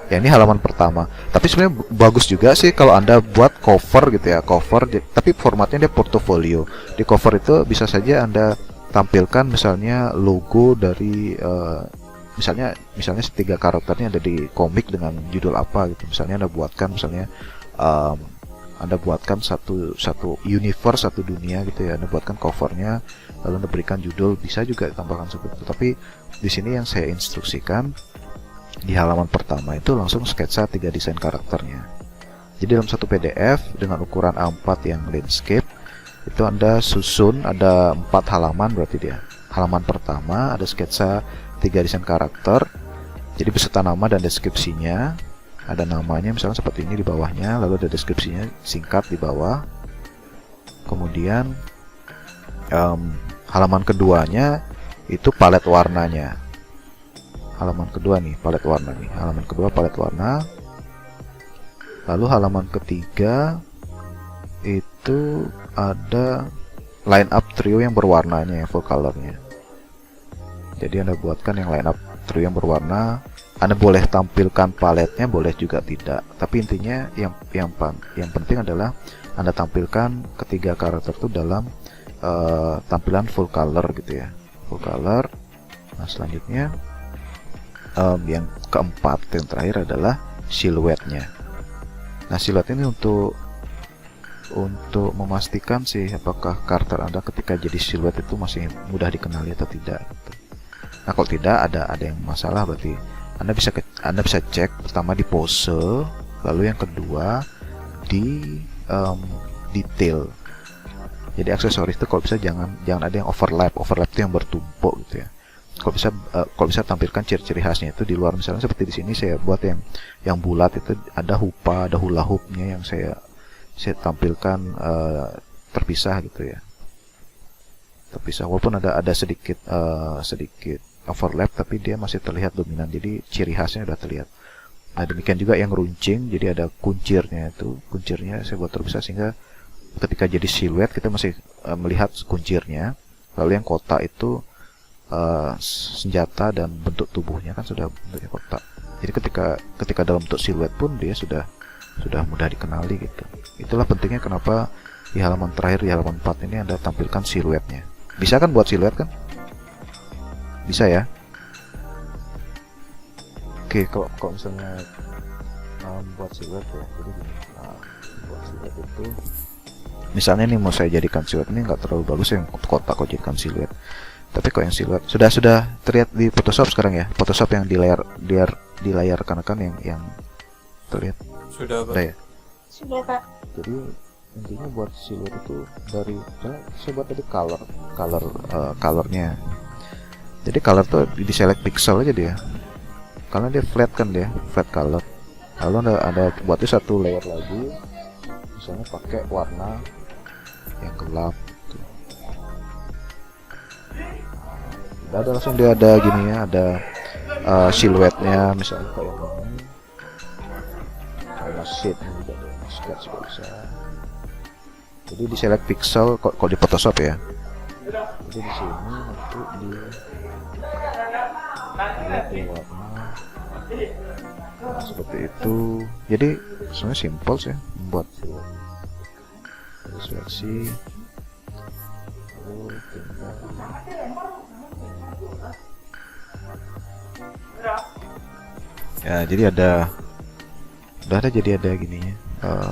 Yang ini halaman pertama. Tapi sebenarnya bagus juga sih kalau Anda buat cover gitu ya, cover. Tapi formatnya dia portofolio. Di cover itu bisa saja Anda tampilkan misalnya logo dari misalnya setiga karakternya ada di komik dengan judul apa gitu. Misalnya Anda buatkan satu universe, satu dunia gitu ya. Anda buatkan covernya, lalu Anda berikan judul, bisa juga tambahkan seperti itu. Tapi di sini yang saya instruksikan di halaman pertama itu langsung sketsa 3 desain karakternya. Jadi dalam satu PDF dengan ukuran A4 yang landscape itu Anda susun, ada 4 halaman berarti dia. Halaman pertama ada sketsa 3 desain karakter, jadi beserta nama dan deskripsinya. Ada namanya misalnya seperti ini di bawahnya, lalu ada deskripsinya singkat di bawah. Kemudian halaman keduanya itu palet warnanya. Halaman kedua nih palet warna nih. Halaman kedua palet warna. Lalu halaman ketiga itu ada line up trio yang berwarnanya, full colornya. Jadi Anda buatkan yang line up trio yang berwarna. Anda boleh tampilkan paletnya, boleh juga tidak. Tapi intinya yang penting adalah Anda tampilkan ketiga karakter itu dalam tampilan full color gitu ya, full color. Nah selanjutnya yang keempat, yang terakhir adalah siluetnya. Nah siluet ini untuk memastikan sih apakah karakter Anda ketika jadi siluet itu masih mudah dikenali atau tidak gitu. Nah kalau tidak ada yang masalah, berarti Anda bisa cek pertama di pose, lalu yang kedua di detail. Jadi aksesoris itu kalau bisa jangan ada yang overlap itu yang bertumpuk gitu ya. Kalau bisa tampilkan ciri-ciri khasnya itu di luar. Misalnya seperti di sini saya buat yang bulat itu ada hupa, ada hula hoopnya yang saya tampilkan terpisah gitu ya. Terpisah walaupun ada sedikit overlap, tapi dia masih terlihat dominan. Jadi ciri khasnya sudah terlihat. Nah demikian juga yang runcing, jadi ada kuncirnya itu. Kuncirnya saya buat terpisah sehingga ketika jadi siluet kita masih melihat kuncirnya. Lalu yang kotak itu senjata dan bentuk tubuhnya kan sudah bentuknya kotak. Jadi ketika dalam bentuk siluet pun dia sudah mudah dikenali gitu. Itulah pentingnya kenapa di halaman terakhir, di halaman 4 ini Anda tampilkan siluetnya. Bisa kan buat siluet kan? Bisa ya. Oke, kalau misalnya buat siluet ya, jadi buat siluet itu misalnya nih mau saya jadikan siluet ini nggak terlalu bagus yang kotak kok jadikan siluet. Tapi kok yang siluet sudah terlihat di Photoshop sekarang ya. Photoshop yang di layar kanan yang terlihat. Sudah, Pak. Udah ya? Sudah, Pak. Jadi intinya buat siluet itu dari saya buat tadi colornya. Jadi color tuh di select pixel aja dia. Karena dia flat kan, dia flat color. Lalu ada buatnya satu layer lagi. Misalnya pakai warna yang gelap. Udah ada langsung dia ada gini ya, ada siluetnya misalnya kayak ini. Kayak sheet juga ada, sketch juga bisa. Jadi di select pixel kalau di Photoshop ya. Jadi di sini nanti di warna seperti itu. Jadi sebenarnya simple sih membuat seleksi. Lalu tinggal ya, jadi jadi ada gininya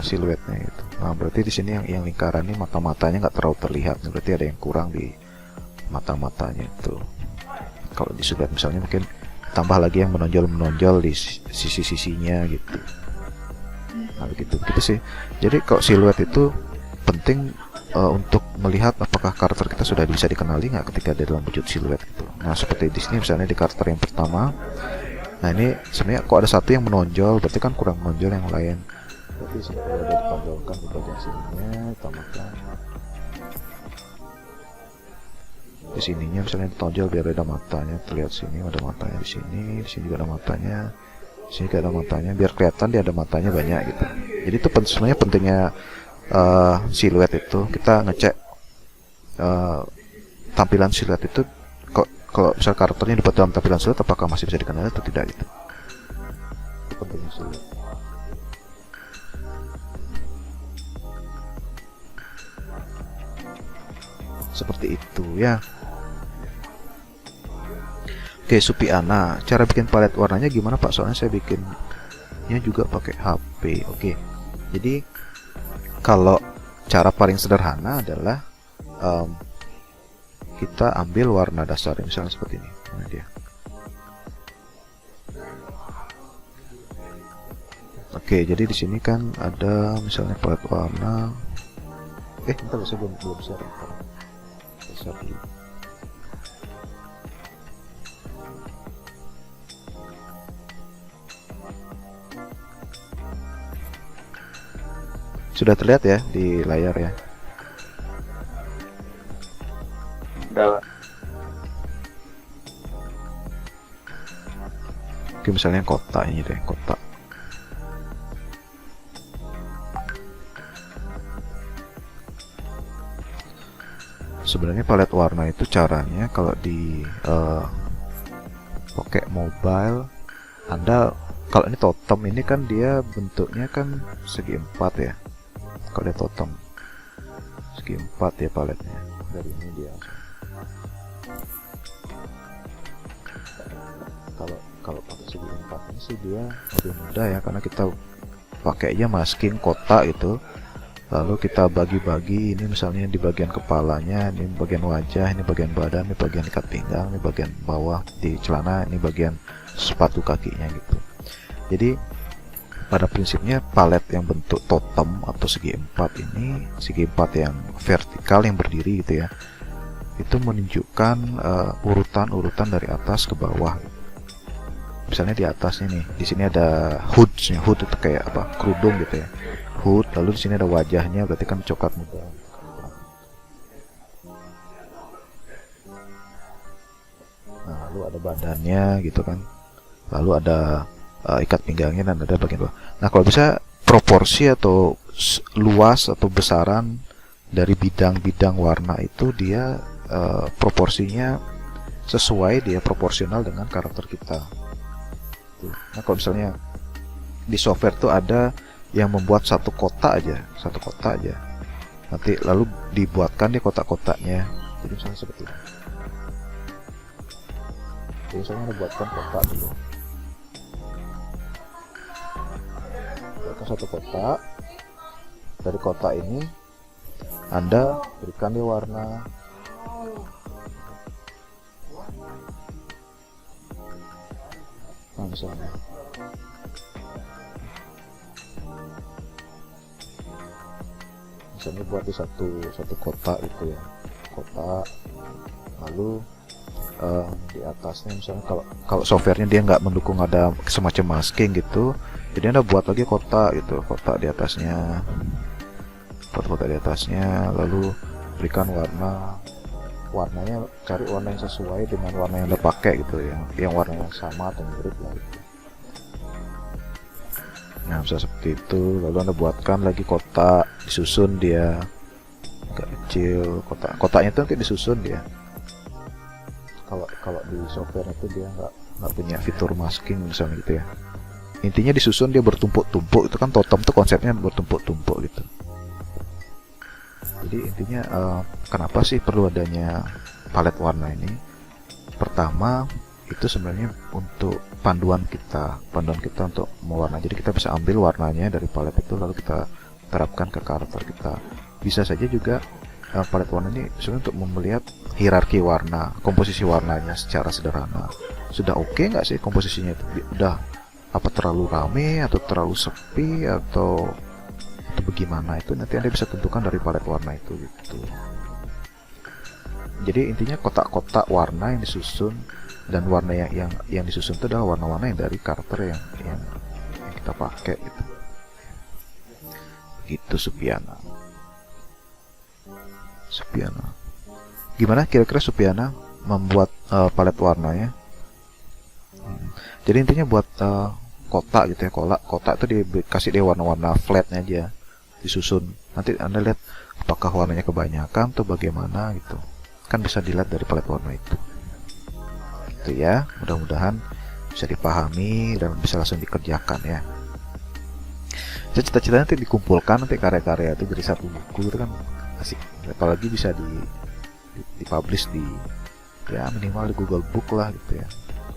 siluetnya gitu. Nah berarti di sini yang lingkaran ini mata-matanya nggak terlalu terlihat. Berarti ada yang kurang di mata-matanya itu. Kalau di siluet misalnya mungkin tambah lagi yang menonjol di sisi-sisinya gitu. Nah begitu sih. Jadi kalau siluet itu penting untuk melihat apakah karakter kita sudah bisa dikenali nggak ketika ada dalam wujud siluet gitu. Nah seperti di sini misalnya di karakter yang pertama. Nah ini sebenarnya kok ada satu yang menonjol, berarti kan kurang menonjol yang lain. Berarti sini kalau ada ditonjolkan di bagian sininya, tambahkan di sininya misalnya ditonjol biar ada matanya, terlihat sini ada matanya di sini juga ada matanya, di sini juga ada matanya, biar kelihatan dia ada matanya banyak gitu. Jadi itu sebenarnya pentingnya siluet itu kita ngecek tampilan siluet itu kalau misal karakternya dibuat dalam tampilan siluet apakah masih bisa dikenali atau tidak gitu. Itu pentingnya siluet. Seperti itu ya. Oke, Supiana, cara bikin palet warnanya gimana Pak? Soalnya saya bikinnya juga pakai HP. Oke. Jadi kalau cara paling sederhana adalah kita ambil warna dasar misalnya seperti ini. Nah dia. Oke, jadi di sini kan ada misalnya palet warna. Bentar, saya belum share. Share dulu. Sudah terlihat ya di layar ya. Udah. Oke, misalnya kotak ini deh, kotak. Sebenarnya palet warna itu caranya kalau di pakai mobile, Anda kalau ini totem ini kan dia bentuknya kan segi 4 ya. Kalau dia totem segi 4 ya paletnya. Dari ini dia. Kalau pakai segi 4 ini sih dia lebih mudah ya, karena kita pakainya masking kotak itu. Lalu kita bagi-bagi, ini misalnya di bagian kepalanya, ini bagian wajah, ini bagian badan, ini bagian ikat pinggang, ini bagian bawah di celana, ini bagian sepatu kakinya gitu. Jadi pada prinsipnya palet yang bentuk totem atau segi 4 ini, segi 4 yang vertikal yang berdiri gitu ya, itu menunjukkan urutan-urutan dari atas ke bawah. Misalnya di atas ini, di sini ada hoodnya, hood itu kayak apa, kerudung gitu ya, hood. Lalu di sini ada wajahnya, berarti kan coklat muda. Nah, lalu ada badannya gitu kan, lalu ada ikat pinggangnya dan ada bagian bawah. Nah, kalau bisa proporsi atau luas atau besaran dari bidang-bidang warna itu dia proporsinya sesuai, dia proporsional dengan karakter kita. Nah, kalau misalnya di software tuh ada yang membuat satu kotak aja, nanti lalu dibuatkan di kotak-kotaknya. Jadi misalnya seperti ini. Jadi misalnya Anda buatkan kotak dulu. Buatkan satu kotak. Dari kotak ini Anda berikan dia warna. Nah, misalnya buat di satu kotak itu ya, kotak. Lalu di atasnya misalnya kalau softwarenya dia nggak mendukung ada semacam masking gitu, jadi Anda buat lagi kotak gitu, kotak di atasnya, lalu berikan warnanya, cari warna yang sesuai dengan warna yang Anda pakai gitu, yang warna yang sama atau mirip lah gitu. Nah, bisa seperti itu. Lalu Anda buatkan lagi kotak, disusun dia agak kecil, kotaknya itu nanti disusun dia. Kalau di software itu dia nggak punya fitur masking misalnya gitu ya. Intinya disusun dia bertumpuk-tumpuk, itu kan totem tuh konsepnya bertumpuk-tumpuk gitu. Jadi intinya kenapa sih perlu adanya palet warna ini? Pertama, itu sebenarnya untuk panduan kita untuk mewarna. Jadi kita bisa ambil warnanya dari palet itu, lalu kita terapkan ke karakter kita. Bisa saja juga palet warna ini sebenarnya untuk melihat hierarki warna, komposisi warnanya secara sederhana. Sudah oke nggak sih komposisinya itu? Udah apa terlalu rame atau terlalu sepi atau bagaimana, itu nanti Anda bisa tentukan dari palet warna itu gitu. Jadi intinya kotak-kotak warna yang disusun, dan warna yang disusun itu adalah warna-warna yang dari karakter yang kita pakai gitu. Gitu Supiana. Gimana kira-kira Supiana membuat palet warnanya? Jadi intinya buat kotak gitu ya, kotak itu dikasih dia warna-warna flatnya aja, disusun. Nanti Anda lihat apakah warnanya kebanyakan atau bagaimana gitu. Kan bisa dilihat dari palet warna itu. Itu ya, mudah-mudahan bisa dipahami dan bisa langsung dikerjakan ya. Cita-citanya nanti dikumpulkan, nanti karya-karya itu jadi satu buku, itu kan asik. Apalagi bisa dipublish di ya minimal di Google Book lah gitu ya,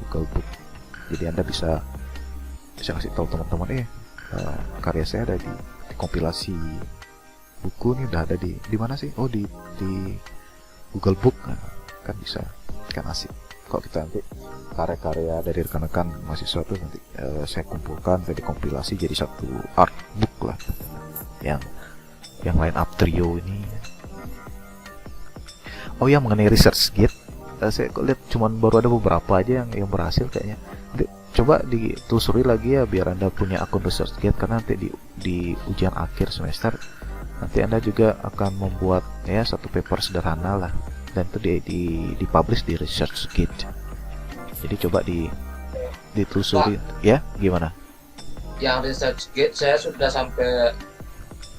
Google Book. Jadi Anda bisa kasih tahu teman-teman karya saya ada di kompilasi buku nih, udah ada di mana sih? Oh di Google Book, nah, kan bisa, kan asik. kalau kita nanti karya-karya dari rekan-rekan mahasiswa tuh nanti saya kumpulkan, saya dikompilasi jadi satu art book lah, yang line up trio ini. Oh ya, mengenai ResearchGate, saya kok lihat cuman baru ada beberapa aja yang berhasil kayaknya. Coba ditelusuri lagi ya, biar Anda punya akun ResearchGate, karena nanti di ujian akhir semester nanti Anda juga akan membuat ya satu paper sederhana lah, dan itu dipublish di ResearchGate. Jadi coba ditelusuri ya, gimana? Yang ResearchGate saya sudah sampai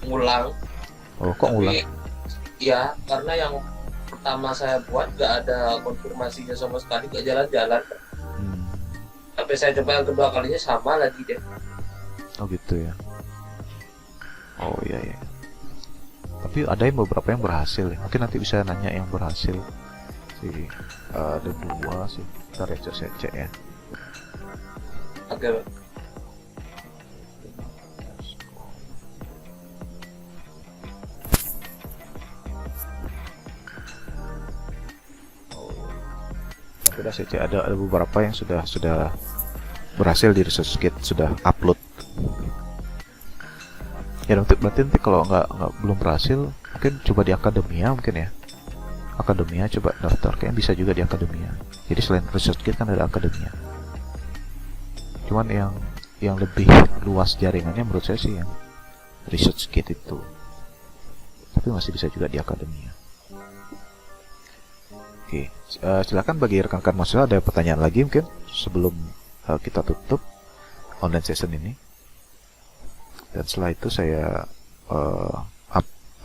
ngulang. Oh, kok ngulang? Iya, karena yang pertama saya buat nggak ada konfirmasinya sama sekali, nggak jalan-jalan. Tapi saya coba yang kedua kalinya sama lagi deh. Oh gitu ya. Oh iya ya. Tapi ada beberapa yang berhasil ya. Mungkin nanti bisa nanya yang berhasil. Ada 2 sih. Ntar ya saya cek ya. Oke, Pak. Sudah saya cek, ada beberapa yang sudah berhasil di ResearchGate, sudah upload. Ya berarti nanti kalau nggak belum berhasil, mungkin coba di Akademia mungkin ya. Akademia coba daftar, kayaknya bisa juga di Akademia. Jadi selain ResearchGate kan ada Akademia. Cuman yang lebih luas jaringannya menurut saya sih yang ResearchGate itu. Tapi masih bisa juga di Akademia. Oke, silakan bagi rekan-rekan mahasiswa ada pertanyaan lagi mungkin sebelum kita tutup online session ini. Dan setelah itu saya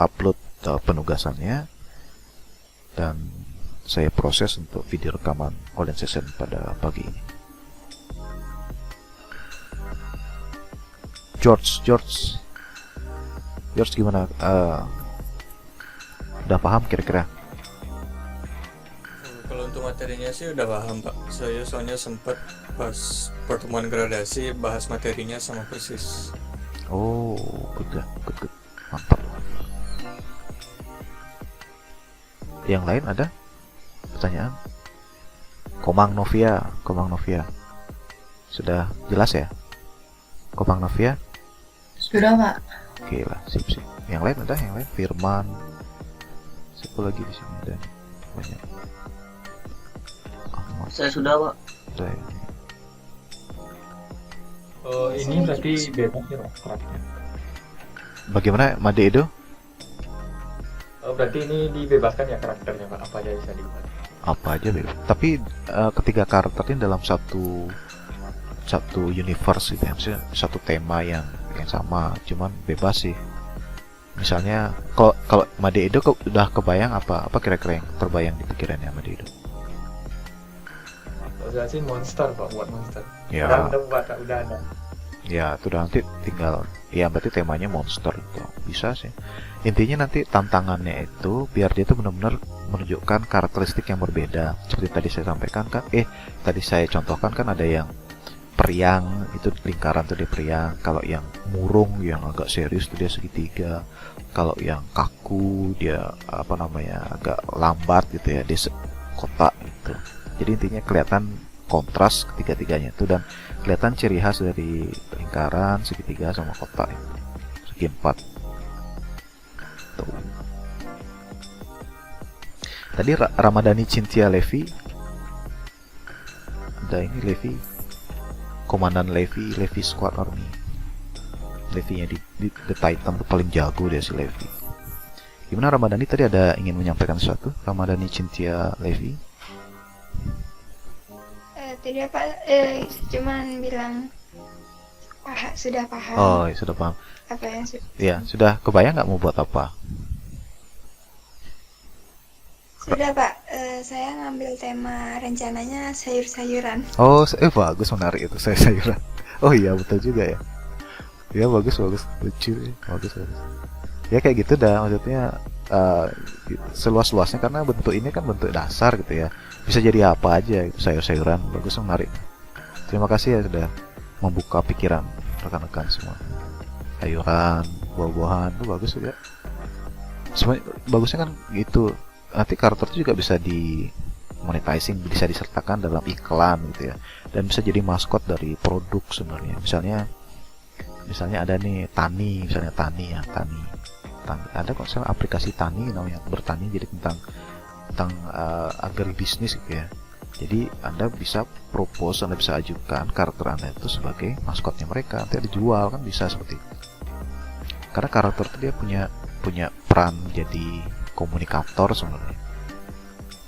upload penugasannya dan saya proses untuk video rekaman online session pada pagi ini. George gimana? Udah paham kira-kira? Kalau untuk materinya sih udah paham Pak. Saya soalnya sempat pas pertemuan gradasi bahas materinya sama persis. Oh, good. Mantap. Yang lain ada pertanyaan? Komang Novia. Sudah jelas ya? Komang Novia? Sudah Pak. Oke lah, sip. Yang lain ada? Yang lain? Firman. Siapa lagi di sini ada? Banyak. Saya sudah, Pak. Sudah ya. Oh, ini berarti bebas ya Pak kelasnya. Bagaimana Made Edo? Oh, berarti ini dibebaskan ya karakternya Pak, apa aja bisa dibuat. Apa aja bebas. Tapi ketiga karakter ini dalam satu universe gitu ya, maksudnya satu tema yang sama, cuman bebas sih. Misalnya kalau Made Edo udah kebayang apa kira-kira yang terbayang di pikirannya Made Edo? Udah sih monster Pak, buat monster. Ya. Udah ada. Ya, itu udah nanti tinggal ya berarti temanya monster itu. Bisa sih. Intinya nanti tantangannya itu biar dia tuh benar-benar menunjukkan karakteristik yang berbeda. Seperti tadi saya sampaikan kan, tadi saya contohkan kan ada yang periang, itu lingkaran tuh dia periang. Kalau yang murung yang agak serius tuh dia segitiga. Kalau yang kaku dia agak lambat gitu ya, dia kotak gitu. Jadi intinya kelihatan kontras ketiga-tiganya itu dan kelihatan ciri khas dari lingkaran, segitiga sama kotak itu. Segi 4. Tuh. Tadi Ramadhani Cynthia Levi. Ada ini Levi. Komandan Levi Squad Army. Levi-nya di The Titan paling jago dia si Levi. Gimana Ramadhani tadi ada ingin menyampaikan sesuatu? Ramadhani Cynthia Levi. Tidak Pak, cuman bilang sudah paham. Oh, ya, sudah paham. Apa yang Ya, sudah kebayang nggak mau buat apa? Sudah Pak, saya ngambil tema rencananya sayur-sayuran. Oh, bagus, menarik itu sayuran. Oh iya, betul juga ya. Ya bagus, lucu ya. Bagus. Ya kayak gitu dah, maksudnya seluas-luasnya karena bentuk ini kan bentuk dasar gitu ya. Bisa jadi apa aja gitu, sayur-sayuran. Bagus, menarik. Terima kasih ya sudah membuka pikiran rekan-rekan semua. Sayuran, buah-buahan itu bagus juga. Sebenarnya bagusnya kan gitu. Nanti karakter itu juga bisa monetizing, bisa disertakan dalam iklan gitu ya, dan bisa jadi maskot dari produk sebenarnya. Misalnya ada nih Tani, misalnya Tani, ada kok misalnya aplikasi Tani namanya, bertani, jadi tentang agribisnis gitu ya. Jadi Anda bisa propose, Anda bisa ajukan karakter Anda itu sebagai maskotnya mereka, nanti dijual kan, bisa seperti itu. Karena karakter itu dia punya peran jadi komunikator sebenarnya.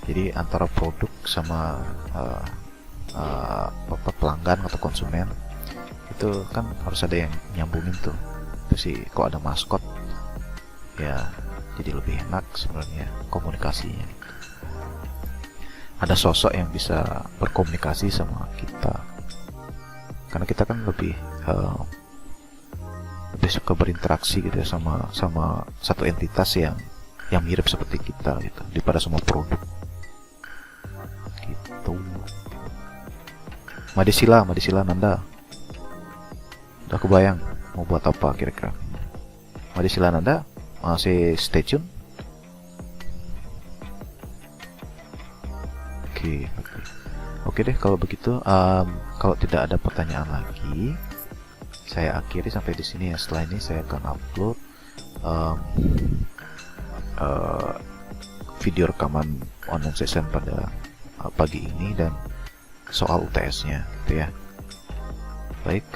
Jadi antara produk sama pelanggan atau konsumen itu kan harus ada yang nyambungin tuh. Terus sih kok ada maskot ya jadi lebih enak sebenarnya komunikasinya. Ada sosok yang bisa berkomunikasi sama kita, karena kita kan lebih suka berinteraksi gitu ya sama satu entitas yang mirip seperti kita gitu, daripada semua produk gitu. Madisila Nanda, udah kebayang mau buat apa kira-kira? Madisila Nanda masih stay tune? Oke deh kalau begitu. Kalau tidak ada pertanyaan lagi, saya akhiri sampai di sini ya. Setelah ini saya akan upload video rekaman online session pada pagi ini dan soal UTS-nya, gitu ya. Baik,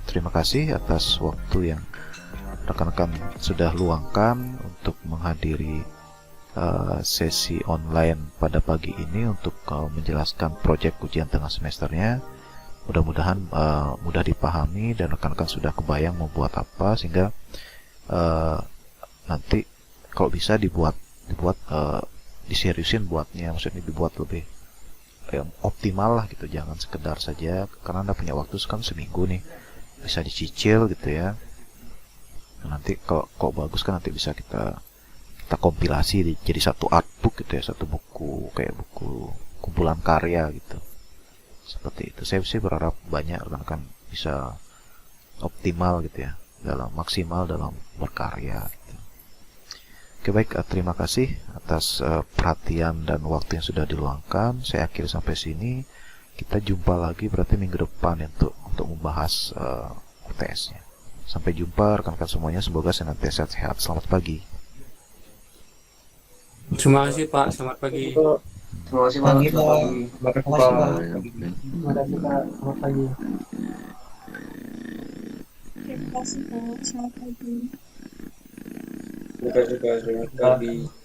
terima kasih atas waktu yang rekan-rekan sudah luangkan untuk menghadiri sesi online pada pagi ini untuk menjelaskan proyek ujian tengah semesternya. Mudah-mudahan mudah dipahami dan rekan-rekan sudah kebayang mau buat apa, sehingga nanti kalau bisa dibuat diseriusin buatnya, maksudnya dibuat lebih optimal lah gitu, jangan sekedar saja karena Anda punya waktu kan seminggu nih, bisa dicicil gitu ya. Nanti kalau bagus kan nanti bisa kita kompilasi jadi satu artbook gitu ya, satu buku, kayak buku kumpulan karya gitu, seperti itu. Saya sih berharap banyak rekan-rekan bisa optimal gitu ya, maksimal dalam berkarya gitu. Oke baik, terima kasih atas perhatian dan waktu yang sudah diluangkan. Saya akhiri sampai sini. Kita jumpa lagi berarti minggu depan ya, untuk membahas UTS-nya. Sampai jumpa rekan-rekan semuanya, semoga senantiasa sehat. Selamat pagi. Terima kasih Pak, selamat pagi. Terima kasih Pak. Terima kasih Pak, selamat pagi. Selamat pagi.